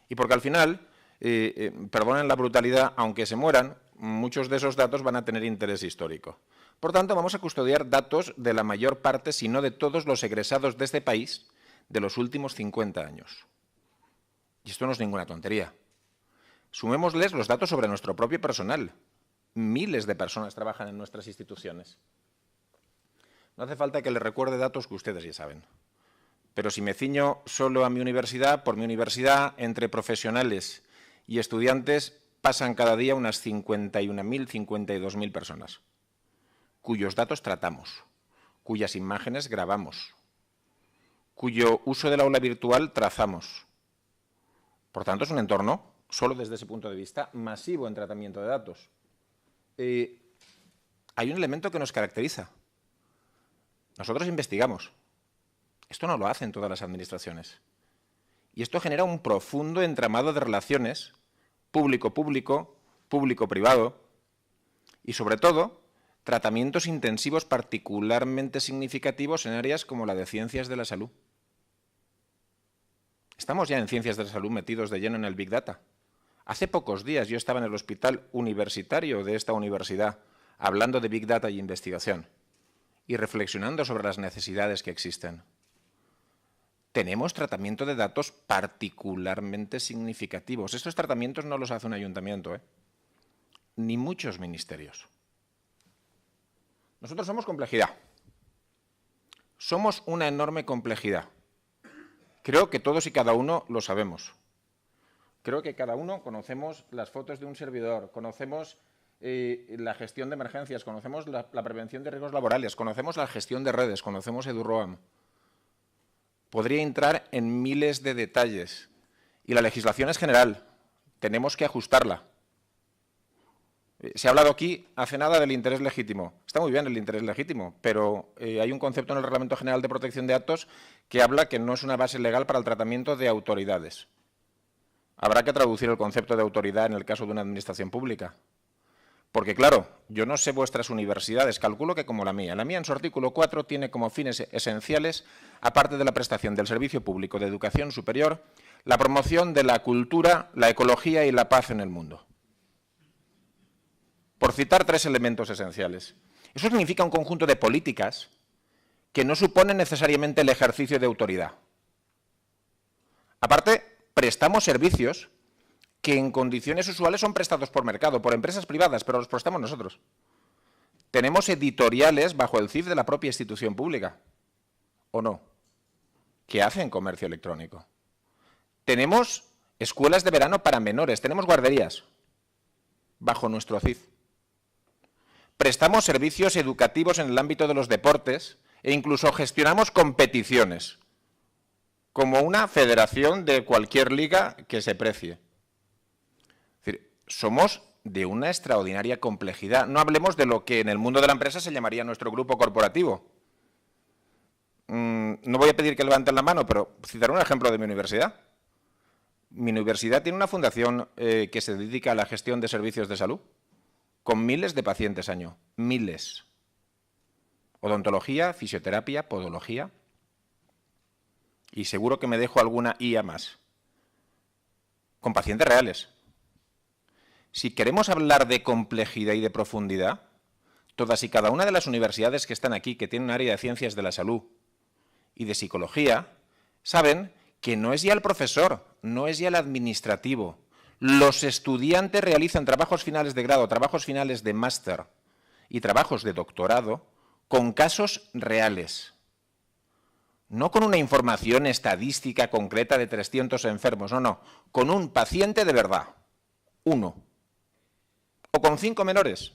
Speaker 12: y porque al final, perdonen la brutalidad, aunque se mueran, muchos de esos datos van a tener interés histórico. Por tanto, vamos a custodiar datos de la mayor parte, si no de todos los egresados de este país de los últimos 50 años. Y esto no es ninguna tontería. Sumémosles los datos sobre nuestro propio personal. Miles de personas trabajan en nuestras instituciones. No hace falta que les recuerde datos que ustedes ya saben. Pero si me ciño solo a mi universidad, por mi universidad, entre profesionales y estudiantes, pasan cada día unas 51.000, 52.000 personas, cuyos datos tratamos, cuyas imágenes grabamos, cuyo uso del aula virtual trazamos. Por tanto, es un entorno, solo desde ese punto de vista, masivo en tratamiento de datos. Hay un elemento que nos caracteriza. Nosotros investigamos. Esto no lo hacen todas las administraciones. Y esto genera un profundo entramado de relaciones público-público, público-privado y, sobre todo, tratamientos intensivos particularmente significativos en áreas como la de ciencias de la salud. Estamos ya en ciencias de la salud metidos de lleno en el Big Data. Hace pocos días yo estaba en el hospital universitario de esta universidad hablando de Big Data y investigación y reflexionando sobre las necesidades que existen. Tenemos tratamiento de datos particularmente significativos. Estos tratamientos no los hace un ayuntamiento, ni muchos ministerios. Nosotros somos complejidad. Somos una enorme complejidad. Creo que todos y cada uno lo sabemos. Creo que cada uno conocemos las fotos de un servidor, conocemos la gestión de emergencias, conocemos la prevención de riesgos laborales, conocemos la gestión de redes, conocemos EduRoam. Podría entrar en miles de detalles. Y la legislación es general. Tenemos que ajustarla. Se ha hablado aquí hace nada del interés legítimo. Está muy bien el interés legítimo, pero hay un concepto en el Reglamento General de Protección de Datos que habla que no es una base legal para el tratamiento de autoridades. Habrá que traducir el concepto de autoridad en el caso de una administración pública. Porque, claro, yo no sé vuestras universidades, calculo que como la mía. La mía, en su artículo 4, tiene como fines esenciales, aparte de la prestación del servicio público de educación superior, la promoción de la cultura, la ecología y la paz en el mundo. Por citar 3 elementos esenciales. Eso significa un conjunto de políticas que no suponen necesariamente el ejercicio de autoridad. Aparte, prestamos servicios que en condiciones usuales son prestados por mercado, por empresas privadas, pero los prestamos nosotros. Tenemos editoriales bajo el CIF de la propia institución pública, ¿o no?, que hacen comercio electrónico. Tenemos escuelas de verano para menores, tenemos guarderías bajo nuestro CIF. Prestamos servicios educativos en el ámbito de los deportes e incluso gestionamos competiciones, como una federación de cualquier liga que se precie. Es decir, somos de una extraordinaria complejidad. No hablemos de lo que en el mundo de la empresa se llamaría nuestro grupo corporativo. No voy a pedir que levanten la mano, pero citaré un ejemplo de mi universidad. Mi universidad tiene una fundación que se dedica a la gestión de servicios de salud, con miles de pacientes año, miles. Odontología, fisioterapia, podología. Y seguro que me dejo alguna IA más. Con pacientes reales. Si queremos hablar de complejidad y de profundidad, todas y cada una de las universidades que están aquí, que tienen un área de ciencias de la salud y de psicología, saben que no es ya el profesor, no es ya el administrativo. Los estudiantes realizan trabajos finales de grado, trabajos finales de máster y trabajos de doctorado con casos reales. No con una información estadística concreta de 300 enfermos, no, con un paciente de verdad, uno. O con 5 menores.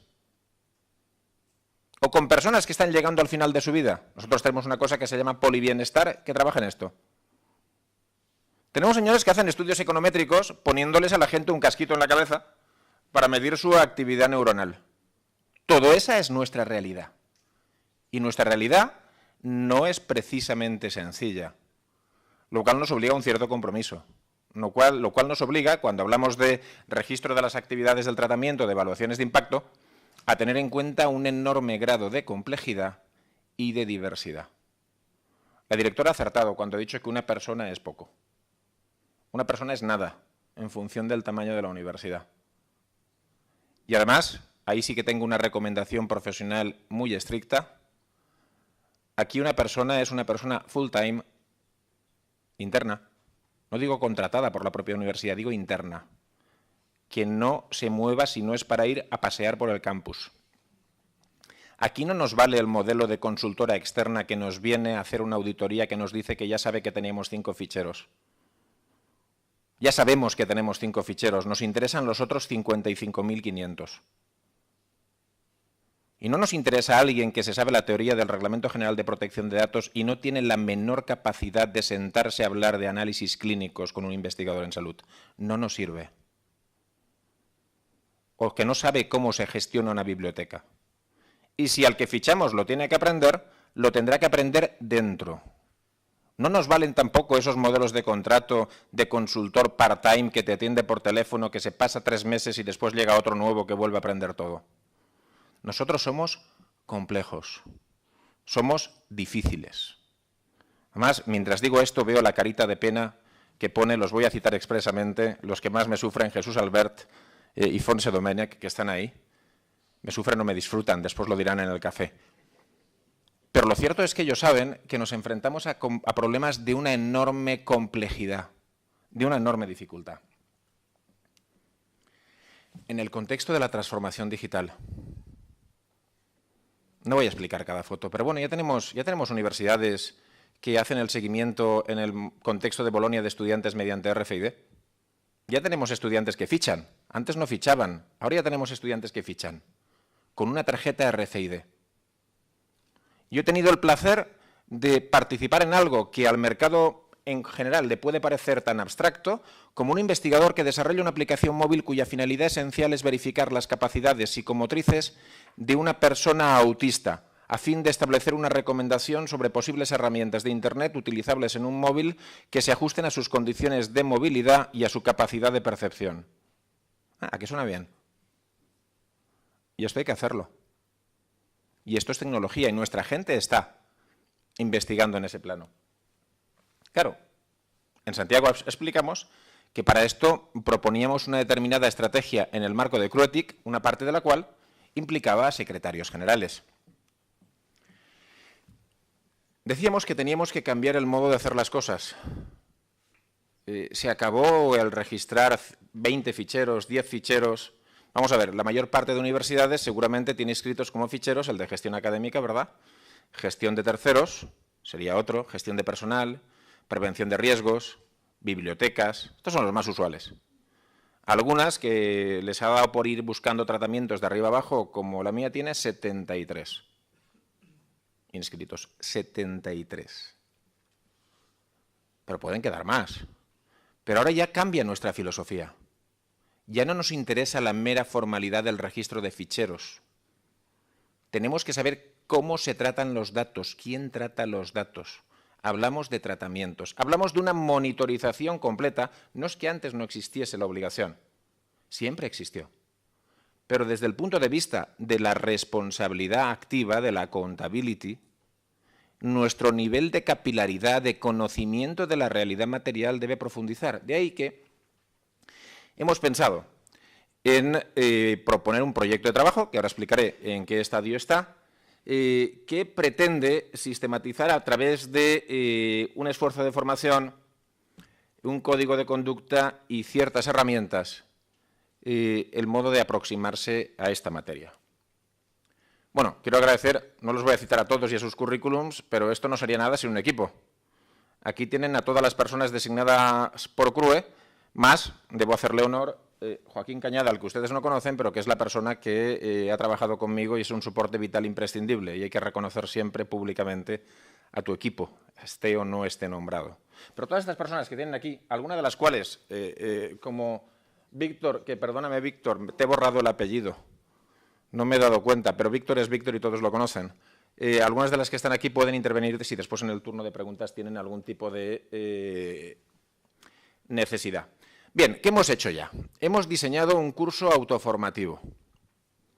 Speaker 12: O con personas que están llegando al final de su vida. Nosotros tenemos una cosa que se llama polibienestar, que trabaja en esto. Tenemos señores que hacen estudios econométricos poniéndoles a la gente un casquito en la cabeza para medir su actividad neuronal. Todo esa es nuestra realidad. Y nuestra realidad no es precisamente sencilla, lo cual nos obliga a un cierto compromiso. Lo cual nos obliga, cuando hablamos de registro de las actividades del tratamiento, de evaluaciones de impacto, a tener en cuenta un enorme grado de complejidad y de diversidad. La directora ha acertado cuando ha dicho que una persona es poco. Una persona es nada, en función del tamaño de la universidad. Y además, ahí sí que tengo una recomendación profesional muy estricta. Aquí una persona es una persona full-time, interna. No digo contratada por la propia universidad, digo interna. Que no se mueva si no es para ir a pasear por el campus. Aquí no nos vale el modelo de consultora externa que nos viene a hacer una auditoría que nos dice que ya sabe que teníamos 5 ficheros. Ya sabemos que tenemos 5 ficheros, nos interesan los otros 55.500. Y no nos interesa a alguien que se sabe la teoría del Reglamento General de Protección de Datos y no tiene la menor capacidad de sentarse a hablar de análisis clínicos con un investigador en salud. No nos sirve. O que no sabe cómo se gestiona una biblioteca. Y si al que fichamos lo tiene que aprender, lo tendrá que aprender dentro. No nos valen tampoco esos modelos de contrato de consultor part-time que te atiende por teléfono, que se pasa 3 meses y después llega otro nuevo que vuelve a aprender todo. Nosotros somos complejos, somos difíciles. Además, mientras digo esto, veo la carita de pena que pone, los voy a citar expresamente, los que más me sufren, Jesús Albert y Fonse Domènech, que están ahí. Me sufren o me disfrutan, después lo dirán en el café. Pero lo cierto es que ellos saben que nos enfrentamos a problemas de una enorme complejidad, de una enorme dificultad. En el contexto de la transformación digital, no voy a explicar cada foto, pero bueno, ya tenemos universidades que hacen el seguimiento en el contexto de Bolonia de estudiantes mediante RFID. Ya tenemos estudiantes que fichan. Antes no fichaban, ahora ya tenemos estudiantes que fichan con una tarjeta RFID. Yo he tenido el placer de participar en algo que al mercado en general le puede parecer tan abstracto como un investigador que desarrolla una aplicación móvil cuya finalidad esencial es verificar las capacidades psicomotrices de una persona autista, a fin de establecer una recomendación sobre posibles herramientas de Internet utilizables en un móvil que se ajusten a sus condiciones de movilidad y a su capacidad de percepción. ¿A qué suena bien? Y esto hay que hacerlo. Y esto es tecnología y nuestra gente está investigando en ese plano. Claro, en Santiago explicamos que para esto proponíamos una determinada estrategia en el marco de CRUETIC, una parte de la cual implicaba a secretarios generales. Decíamos que teníamos que cambiar el modo de hacer las cosas. Se acabó el registrar 20 ficheros, 10 ficheros. Vamos a ver, la mayor parte de universidades seguramente tiene inscritos como ficheros el de gestión académica, ¿verdad? Gestión de terceros, sería otro, gestión de personal, prevención de riesgos, bibliotecas. Estos son los más usuales. Algunas que les ha dado por ir buscando tratamientos de arriba abajo, como la mía tiene 73 inscritos. 73. Pero pueden quedar más. Pero ahora ya cambia nuestra filosofía. Ya no nos interesa la mera formalidad del registro de ficheros. Tenemos que saber cómo se tratan los datos, quién trata los datos. Hablamos de tratamientos, hablamos de una monitorización completa. No es que antes no existiese la obligación, siempre existió. Pero desde el punto de vista de la responsabilidad activa, de la accountability, nuestro nivel de capilaridad, de conocimiento de la realidad material debe profundizar. De ahí que hemos pensado en proponer un proyecto de trabajo, que ahora explicaré en qué estadio está, que pretende sistematizar a través de un esfuerzo de formación, un código de conducta y ciertas herramientas, el modo de aproximarse a esta materia. Bueno, quiero agradecer, no los voy a citar a todos y a sus currículums, pero esto no sería nada sin un equipo. Aquí tienen a todas las personas designadas por CRUE, más, debo hacerle honor, Joaquín Cañada, al que ustedes no conocen, pero que es la persona que ha trabajado conmigo y es un soporte vital imprescindible, y hay que reconocer siempre públicamente a tu equipo, esté o no esté nombrado. Pero todas estas personas que tienen aquí, algunas de las cuales, como Víctor, que perdóname Víctor, te he borrado el apellido, no me he dado cuenta, pero Víctor es Víctor y todos lo conocen. Algunas de las que están aquí pueden intervenir si después en el turno de preguntas tienen algún tipo de necesidad. Bien, ¿qué hemos hecho ya? Hemos diseñado un curso autoformativo.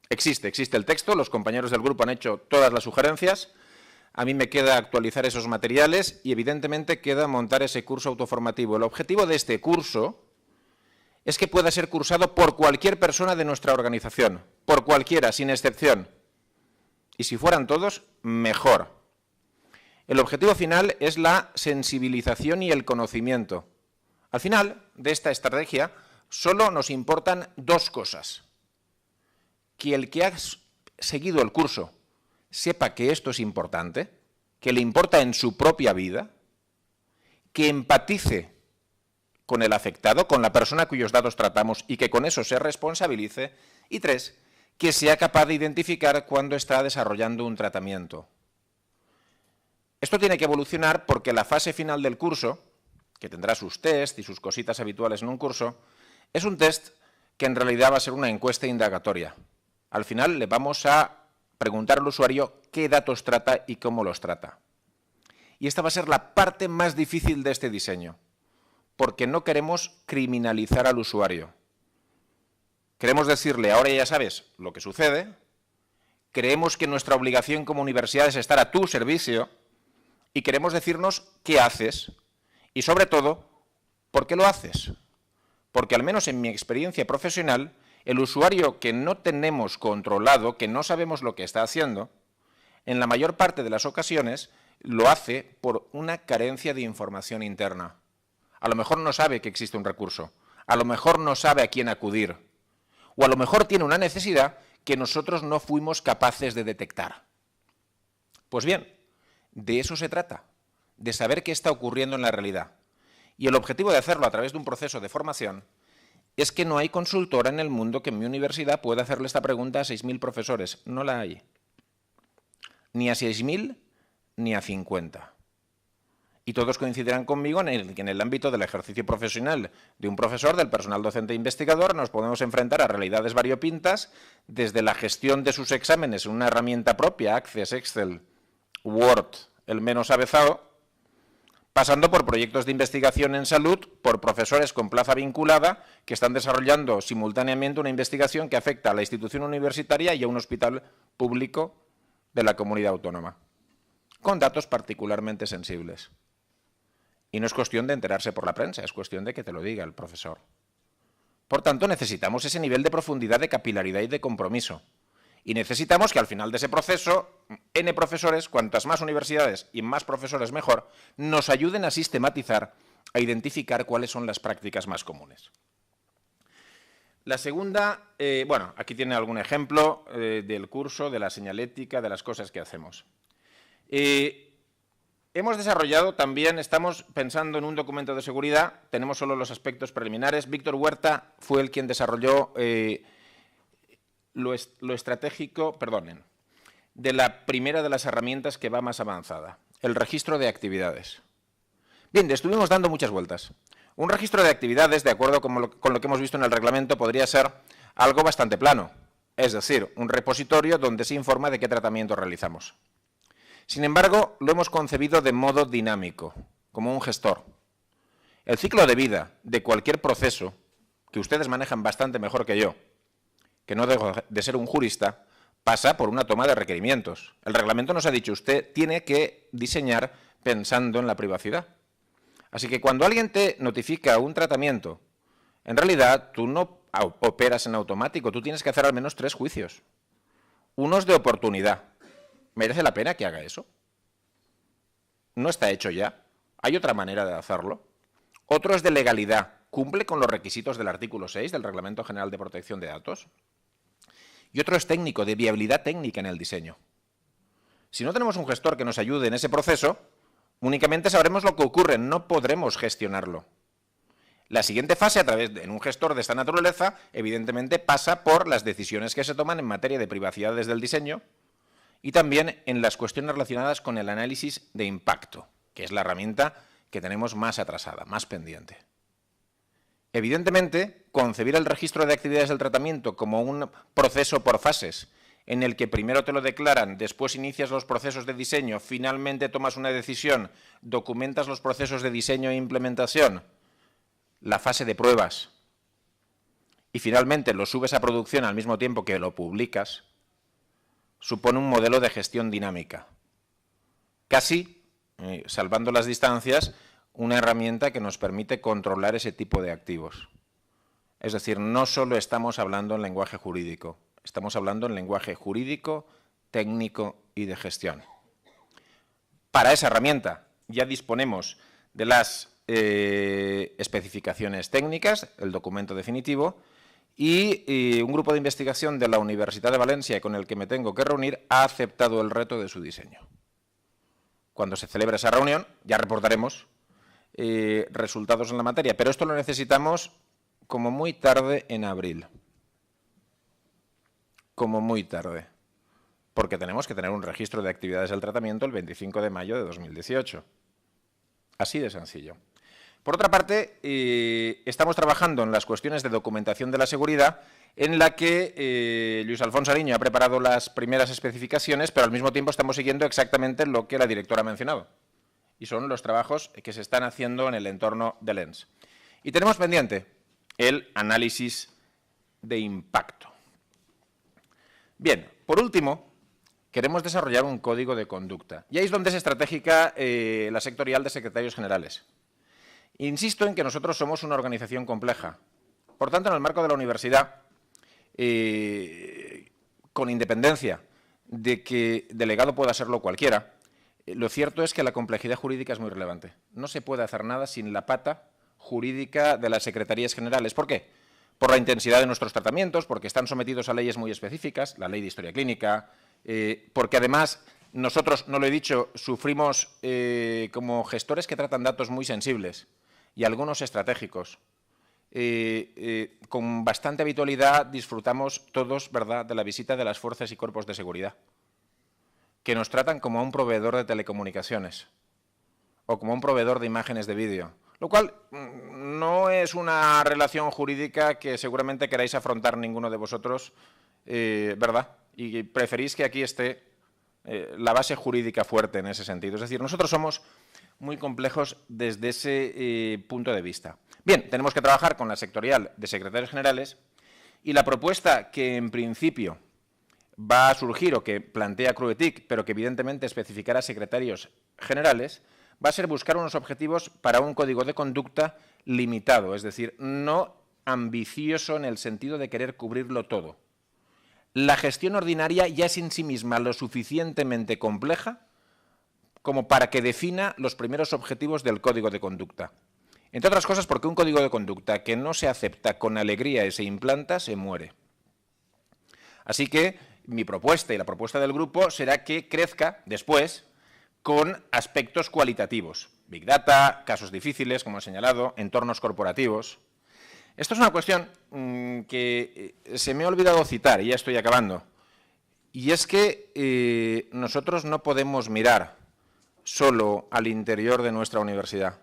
Speaker 12: Existe el texto, los compañeros del grupo han hecho todas las sugerencias, a mí me queda actualizar esos materiales y evidentemente queda montar ese curso autoformativo. El objetivo de este curso es que pueda ser cursado por cualquier persona de nuestra organización, por cualquiera, sin excepción. Y si fueran todos, mejor. El objetivo final es la sensibilización y el conocimiento. Al final de esta estrategia solo nos importan dos cosas. Que el que ha seguido el curso sepa que esto es importante, que le importa en su propia vida, que empatice con el afectado, con la persona cuyos datos tratamos y que con eso se responsabilice. Y tres, que sea capaz de identificar cuando está desarrollando un tratamiento. Esto tiene que evolucionar porque la fase final del curso, que tendrá sus test y sus cositas habituales en un curso, es un test que en realidad va a ser una encuesta indagatoria. Al final le vamos a preguntar al usuario qué datos trata y cómo los trata. Y esta va a ser la parte más difícil de este diseño, porque no queremos criminalizar al usuario. Queremos decirle, ahora ya sabes lo que sucede, creemos que nuestra obligación como universidad es estar a tu servicio y queremos decirnos qué haces y, sobre todo, por qué lo haces. Porque al menos en mi experiencia profesional, el usuario que no tenemos controlado, que no sabemos lo que está haciendo, en la mayor parte de las ocasiones lo hace por una carencia de información interna. A lo mejor no sabe que existe un recurso, a lo mejor no sabe a quién acudir, o a lo mejor tiene una necesidad que nosotros no fuimos capaces de detectar. Pues bien, de eso se trata, de saber qué está ocurriendo en la realidad. Y el objetivo de hacerlo a través de un proceso de formación es que no hay consultora en el mundo que en mi universidad pueda hacerle esta pregunta a 6.000 profesores. No la hay. Ni a 6.000 ni a 50. Y todos coincidirán conmigo en que en el ámbito del ejercicio profesional de un profesor, del personal docente e investigador, nos podemos enfrentar a realidades variopintas, desde la gestión de sus exámenes en una herramienta propia, Access, Excel, Word, el menos avezado, pasando por proyectos de investigación en salud, por profesores con plaza vinculada que están desarrollando simultáneamente una investigación que afecta a la institución universitaria y a un hospital público de la comunidad autónoma, con datos particularmente sensibles. Y no es cuestión de enterarse por la prensa, es cuestión de que te lo diga el profesor. Por tanto, necesitamos ese nivel de profundidad, de capilaridad y de compromiso. Y necesitamos que al final de ese proceso, N profesores, cuantas más universidades y más profesores mejor, nos ayuden a sistematizar, a identificar cuáles son las prácticas más comunes. La segunda, bueno, aquí tiene algún ejemplo del curso, de la señalética, de las cosas que hacemos. Hemos desarrollado también, estamos pensando en un documento de seguridad, tenemos solo los aspectos preliminares. Víctor Huerta fue el quien desarrolló lo estratégico, perdonen, de la primera de las herramientas que va más avanzada, el registro de actividades. Bien, le estuvimos dando muchas vueltas. Un registro de actividades, de acuerdo con lo que hemos visto en el reglamento, podría ser algo bastante plano, es decir, un repositorio donde se informa de qué tratamiento realizamos. Sin embargo, lo hemos concebido de modo dinámico, como un gestor. El ciclo de vida de cualquier proceso, que ustedes manejan bastante mejor que yo, que no dejo de ser un jurista, pasa por una toma de requerimientos. El reglamento nos ha dicho, usted tiene que diseñar pensando en la privacidad. Así que cuando alguien te notifica un tratamiento, en realidad tú no operas en automático, tú tienes que hacer al menos 3 juicios. Uno es de oportunidad. ¿Merece la pena que haga eso? ¿No está hecho ya? ¿Hay otra manera de hacerlo? Otro es de legalidad. ¿Cumple con los requisitos del artículo 6 del Reglamento General de Protección de Datos? Y otro es técnico, de viabilidad técnica en el diseño. Si no tenemos un gestor que nos ayude en ese proceso, únicamente sabremos lo que ocurre, no podremos gestionarlo. La siguiente fase, a través de un gestor de esta naturaleza, evidentemente pasa por las decisiones que se toman en materia de privacidad desde el diseño, y también en las cuestiones relacionadas con el análisis de impacto, que es la herramienta que tenemos más atrasada, más pendiente. Evidentemente, concebir el registro de actividades del tratamiento como un proceso por fases, en el que primero te lo declaran, después inicias los procesos de diseño, finalmente tomas una decisión, documentas los procesos de diseño e implementación, la fase de pruebas, y finalmente lo subes a producción al mismo tiempo que lo publicas, supone un modelo de gestión dinámica. Casi, salvando las distancias, una herramienta que nos permite controlar ese tipo de activos. Es decir, no solo estamos hablando en lenguaje jurídico, estamos hablando en lenguaje jurídico, técnico y de gestión. Para esa herramienta ya disponemos de las especificaciones técnicas, el documento definitivo, y un grupo de investigación de la Universidad de Valencia con el que me tengo que reunir ha aceptado el reto de su diseño. Cuando se celebre esa reunión ya reportaremos resultados en la materia, pero esto lo necesitamos como muy tarde en abril. Como muy tarde, porque tenemos que tener un registro de actividades del tratamiento el 25 de mayo de 2018. Así de sencillo. Por otra parte, estamos trabajando en las cuestiones de documentación de la seguridad, en la que Luis Alfonso Ariño ha preparado las primeras especificaciones, pero al mismo tiempo estamos siguiendo exactamente lo que la directora ha mencionado. Y son los trabajos que se están haciendo en el entorno de LENS. Y tenemos pendiente el análisis de impacto. Bien, por último, queremos desarrollar un código de conducta. Y ahí es donde es estratégica la sectorial de secretarios generales. Insisto en que nosotros somos una organización compleja. Por tanto, en el marco de la universidad, con independencia de que delegado pueda serlo cualquiera, lo cierto es que la complejidad jurídica es muy relevante. No se puede hacer nada sin la pata jurídica de las secretarías generales. ¿Por qué? Por la intensidad de nuestros tratamientos, porque están sometidos a leyes muy específicas, la ley de historia clínica, porque además nosotros, no lo he dicho, sufrimos como gestores que tratan datos muy sensibles y algunos estratégicos. Con bastante habitualidad disfrutamos todos, ¿verdad?, de la visita de las fuerzas y cuerpos de seguridad, que nos tratan como a un proveedor de telecomunicaciones, o como un proveedor de imágenes de vídeo, lo cual no es una relación jurídica que seguramente queráis afrontar ninguno de vosotros, ¿verdad? Y preferís que aquí esté la base jurídica fuerte en ese sentido. Es decir, nosotros somos muy complejos desde ese punto de vista. Bien, tenemos que trabajar con la sectorial de secretarios generales y la propuesta que en principio va a surgir o que plantea Cruetic, pero que evidentemente especificará secretarios generales, va a ser buscar unos objetivos para un código de conducta limitado, es decir, no ambicioso en el sentido de querer cubrirlo todo. La gestión ordinaria ya es en sí misma lo suficientemente compleja como para que defina los primeros objetivos del código de conducta. Entre otras cosas porque un código de conducta que no se acepta con alegría y se implanta, se muere. Así que mi propuesta y la propuesta del grupo será que crezca después con aspectos cualitativos. Big Data, casos difíciles, como he señalado, entornos corporativos. Esto es una cuestión que se me ha olvidado citar, y ya estoy acabando. Y es que nosotros no podemos mirar solo al interior de nuestra universidad.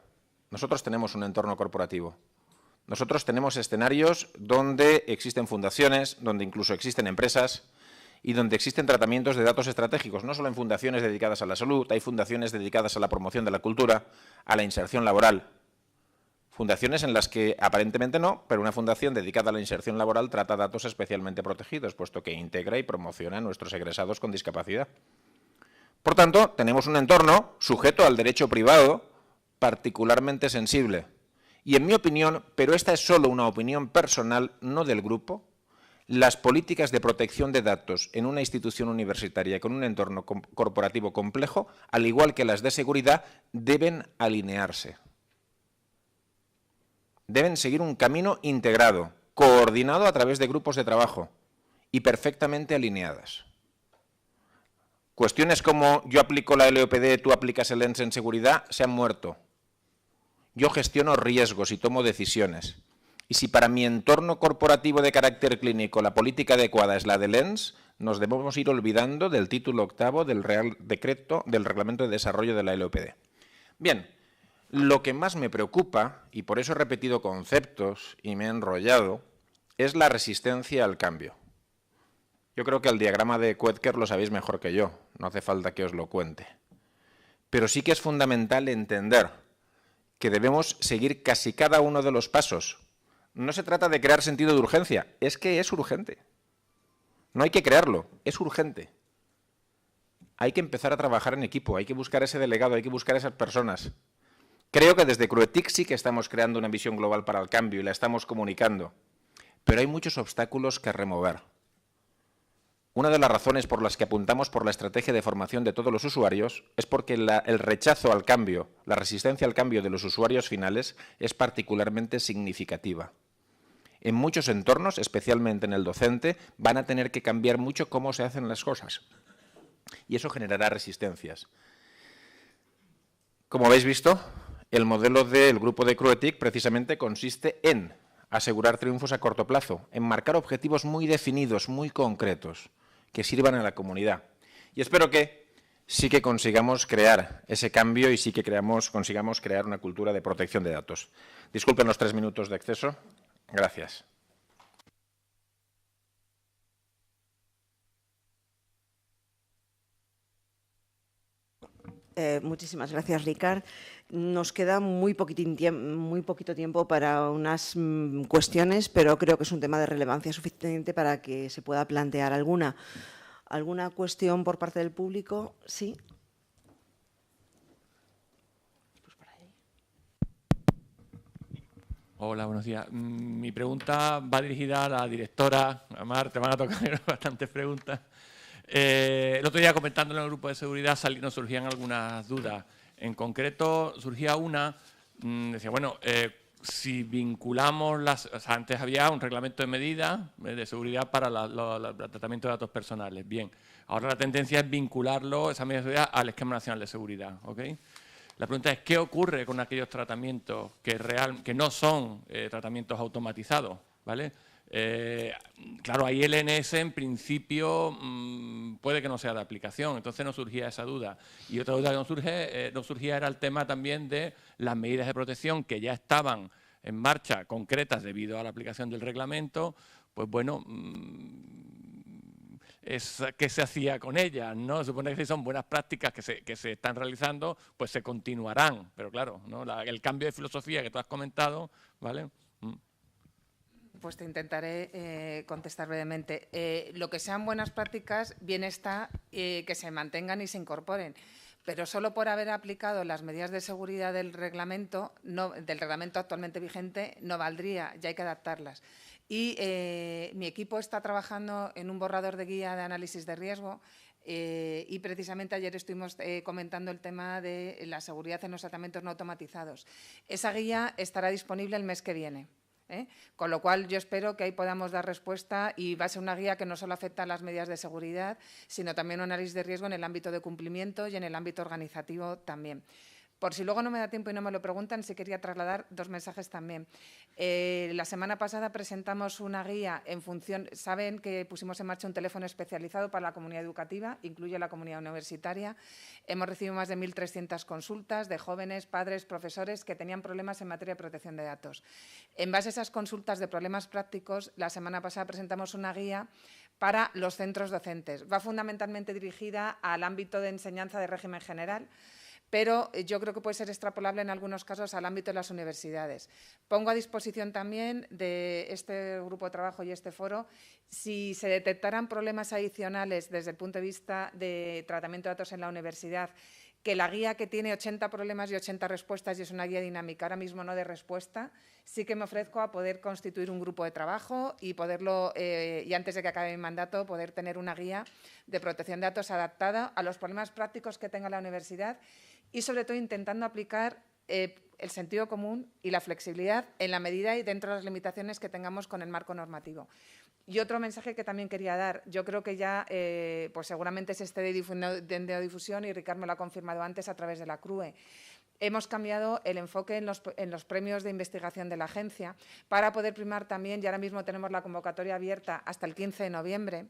Speaker 12: Nosotros tenemos un entorno corporativo. Nosotros tenemos escenarios donde existen fundaciones, donde incluso existen empresas y donde existen tratamientos de datos estratégicos, no solo en fundaciones dedicadas a la salud, hay fundaciones dedicadas a la promoción de la cultura, a la inserción laboral. Fundaciones en las que aparentemente no, pero una fundación dedicada a la inserción laboral trata datos especialmente protegidos, puesto que integra y promociona a nuestros egresados con discapacidad. Por tanto, tenemos un entorno sujeto al derecho privado particularmente sensible. Y en mi opinión, pero esta es solo una opinión personal, no del grupo, las políticas de protección de datos en una institución universitaria con un entorno corporativo complejo, al igual que las de seguridad, deben alinearse. Deben seguir un camino integrado, coordinado a través de grupos de trabajo y perfectamente alineadas. Cuestiones como yo aplico la LOPD, tú aplicas el ENS en seguridad, se han muerto. Yo gestiono riesgos y tomo decisiones. Y si para mi entorno corporativo de carácter clínico la política adecuada es la del ENS, nos debemos ir olvidando del título 8º del Real Decreto del Reglamento de Desarrollo de la LOPD. Bien, lo que más me preocupa, y por eso he repetido conceptos y me he enrollado, es la resistencia al cambio. Yo creo que el diagrama de Koetker lo sabéis mejor que yo, no hace falta que os lo cuente. Pero sí que es fundamental entender que debemos seguir casi cada uno de los pasos. No se trata de crear sentido de urgencia, es que es urgente. No hay que crearlo, es urgente. Hay que empezar a trabajar en equipo, hay que buscar ese delegado, hay que buscar esas personas. Creo que desde Cruetic sí que estamos creando una visión global para el cambio y la estamos comunicando, pero hay muchos obstáculos que remover. Una de las razones por las que apuntamos por la estrategia de formación de todos los usuarios es porque el rechazo al cambio, la resistencia al cambio de los usuarios finales es particularmente significativa. En muchos entornos, especialmente en el docente, van a tener que cambiar mucho cómo se hacen las cosas. Y eso generará resistencias. Como habéis visto, el modelo del grupo de Cruetic precisamente consiste en asegurar triunfos a corto plazo, en marcar objetivos muy definidos, muy concretos, que sirvan a la comunidad. Y espero que sí que consigamos crear ese cambio y sí que consigamos crear una cultura de protección de datos. Disculpen los 3 minutos de exceso. Gracias.
Speaker 10: Muchísimas gracias, Ricard. Nos queda muy poquito tiempo para unas cuestiones, pero creo que es un tema de relevancia suficiente para que se pueda plantear alguna. ¿Alguna cuestión por parte del público? Sí.
Speaker 7: Hola, buenos días. Mi pregunta va dirigida a la directora. Amar, te van a tocar bastantes preguntas. El otro día, comentándolo en el grupo de seguridad, nos surgían algunas dudas. En concreto, surgía una, decía, bueno, si vinculamos antes había un reglamento de medidas de seguridad para el tratamiento de datos personales. Bien, ahora la tendencia es vincularlo, esa medida de seguridad, al Esquema Nacional de Seguridad. ¿Okay? La pregunta es, ¿qué ocurre con aquellos tratamientos que no son tratamientos automatizados? ¿Vale? Claro, ahí el ENS en principio puede que no sea de aplicación, entonces no surgía esa duda. Y otra duda que no surgía era el tema también de las medidas de protección que ya estaban en marcha, concretas debido a la aplicación del reglamento, pues bueno, ¿qué se hacía con ellas? ¿No? Supone que si son buenas prácticas que se están realizando, pues se continuarán. Pero claro, ¿no? El cambio de filosofía que tú has comentado, ¿vale?
Speaker 11: Pues te intentaré contestar brevemente. Lo que sean buenas prácticas, bien está que se mantengan y se incorporen. Pero solo por haber aplicado las medidas de seguridad del reglamento actualmente vigente no valdría, ya hay que adaptarlas. Y mi equipo está trabajando en un borrador de guía de análisis de riesgo y precisamente ayer estuvimos comentando el tema de la seguridad en los tratamientos no automatizados. Esa guía estará disponible el mes que viene. Con lo cual, yo espero que ahí podamos dar respuesta y va a ser una guía que no solo afecta a las medidas de seguridad, sino también un análisis de riesgo en el ámbito de cumplimiento y en el ámbito organizativo también. Por si luego no me da tiempo y no me lo preguntan, sí quería trasladar dos mensajes también. La semana pasada presentamos una guía en función, saben que pusimos en marcha un teléfono especializado para la comunidad educativa, incluye la comunidad universitaria. Hemos recibido más de 1.300 consultas de jóvenes, padres, profesores que tenían problemas en materia de protección de datos. En base a esas consultas de problemas prácticos, la semana pasada presentamos una guía para los centros docentes. Va fundamentalmente dirigida al ámbito de enseñanza de régimen general, pero yo creo que puede ser extrapolable en algunos casos al ámbito de las universidades. Pongo a disposición también de este grupo de trabajo y este foro, si se detectaran problemas adicionales desde el punto de vista de tratamiento de datos en la universidad, que la guía que tiene 80 problemas y 80 respuestas y es una guía dinámica, ahora mismo no de respuesta, sí que me ofrezco a poder constituir un grupo de trabajo y poderlo, y antes de que acabe mi mandato, poder tener una guía de protección de datos adaptada a los problemas prácticos que tenga la universidad y, sobre todo, intentando aplicar el sentido común y la flexibilidad en la medida y dentro de las limitaciones que tengamos con el marco normativo. Y otro mensaje que también quería dar, yo creo que ya pues seguramente se esté dando difusión y Ricard me lo ha confirmado antes a través de la CRUE. Hemos cambiado el enfoque en los premios de investigación de la agencia para poder primar también, y ahora mismo tenemos la convocatoria abierta hasta el 15 de noviembre,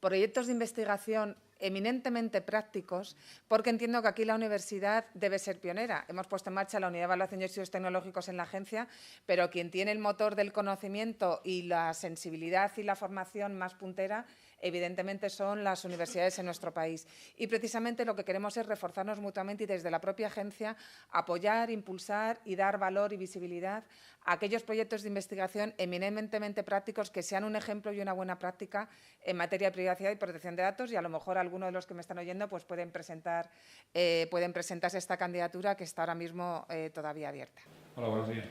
Speaker 11: proyectos de investigación eminentemente prácticos, porque entiendo que aquí la universidad debe ser pionera. Hemos puesto en marcha la Unidad de Evaluación y Estudios Tecnológicos en la agencia, pero quien tiene el motor del conocimiento y la sensibilidad y la formación más puntera, evidentemente son las universidades en nuestro país. Y precisamente lo que queremos es reforzarnos mutuamente y desde la propia agencia apoyar, impulsar y dar valor y visibilidad a aquellos proyectos de investigación eminentemente prácticos que sean un ejemplo y una buena práctica en materia de privacidad y protección de datos, y a lo mejor algunos de los que me están oyendo pues pueden presentarse esta candidatura que está ahora mismo todavía abierta.
Speaker 13: Hola, buenos días.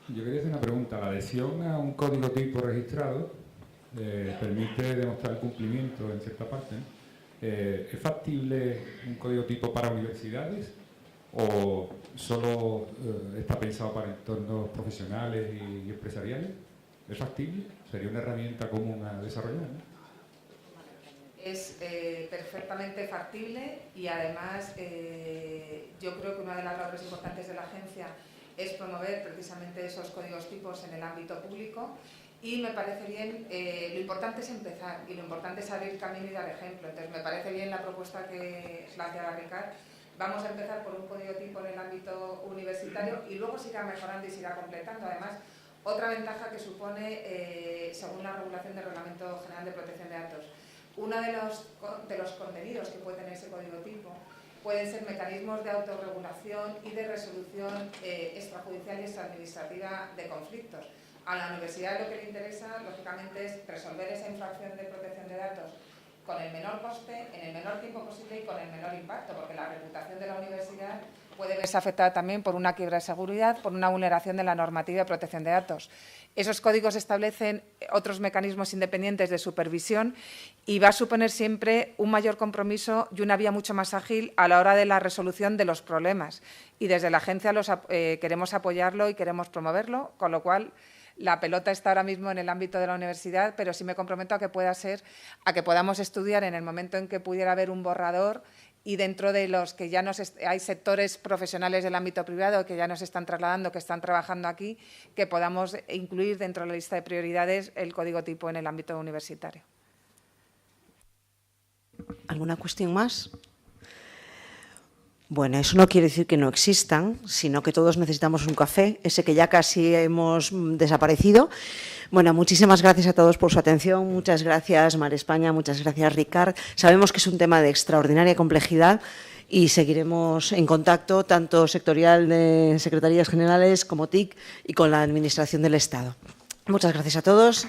Speaker 13: Yo quería hacer una pregunta. La adhesión a un código tipo registrado permite demostrar el cumplimiento en cierta parte, ¿no? ¿Es factible un código tipo para universidades o solo está pensado para entornos profesionales y empresariales? ¿Es factible? ¿Sería una herramienta común a desarrollar, ¿no?
Speaker 11: Es perfectamente factible y además yo creo que una de las labores importantes de la agencia es promover precisamente esos códigos tipos en el ámbito público. Y me parece bien, lo importante es empezar y lo importante es abrir camino y dar ejemplo. Entonces, me parece bien la propuesta que planteaba Ricard. Vamos a empezar por un código tipo en el ámbito universitario y luego se irá mejorando y se irá completando. Además, otra ventaja que supone, según la regulación del Reglamento General de Protección de Datos, uno de los contenidos que puede tener ese código tipo pueden ser mecanismos de autorregulación y de resolución extrajudicial y extraadministrativa de conflictos. A la universidad lo que le interesa, lógicamente, es resolver esa infracción de protección de datos con el menor coste, en el menor tiempo posible y con el menor impacto, porque la reputación de la universidad puede verse afectada también por una quiebra de seguridad, por una vulneración de la normativa de protección de datos. Esos códigos establecen otros mecanismos independientes de supervisión y va a suponer siempre un mayor compromiso y una vía mucho más ágil a la hora de la resolución de los problemas. Y desde la agencia queremos apoyarlo y queremos promoverlo, con lo cual la pelota está ahora mismo en el ámbito de la universidad, pero sí me comprometo a que podamos estudiar en el momento en que pudiera haber un borrador y dentro de los que ya hay sectores profesionales del ámbito privado que ya nos están trasladando, que están trabajando aquí, que podamos incluir dentro de la lista de prioridades el código tipo en el ámbito universitario.
Speaker 10: ¿Alguna cuestión más? Bueno, eso no quiere decir que no existan, sino que todos necesitamos un café, ese que ya casi hemos desaparecido. Bueno, muchísimas gracias a todos por su atención. Muchas gracias, Mar España, muchas gracias, Ricard. Sabemos que es un tema de extraordinaria complejidad y seguiremos en contacto, tanto sectorial de Secretarías Generales como TIC y con la Administración del Estado. Muchas gracias a todos.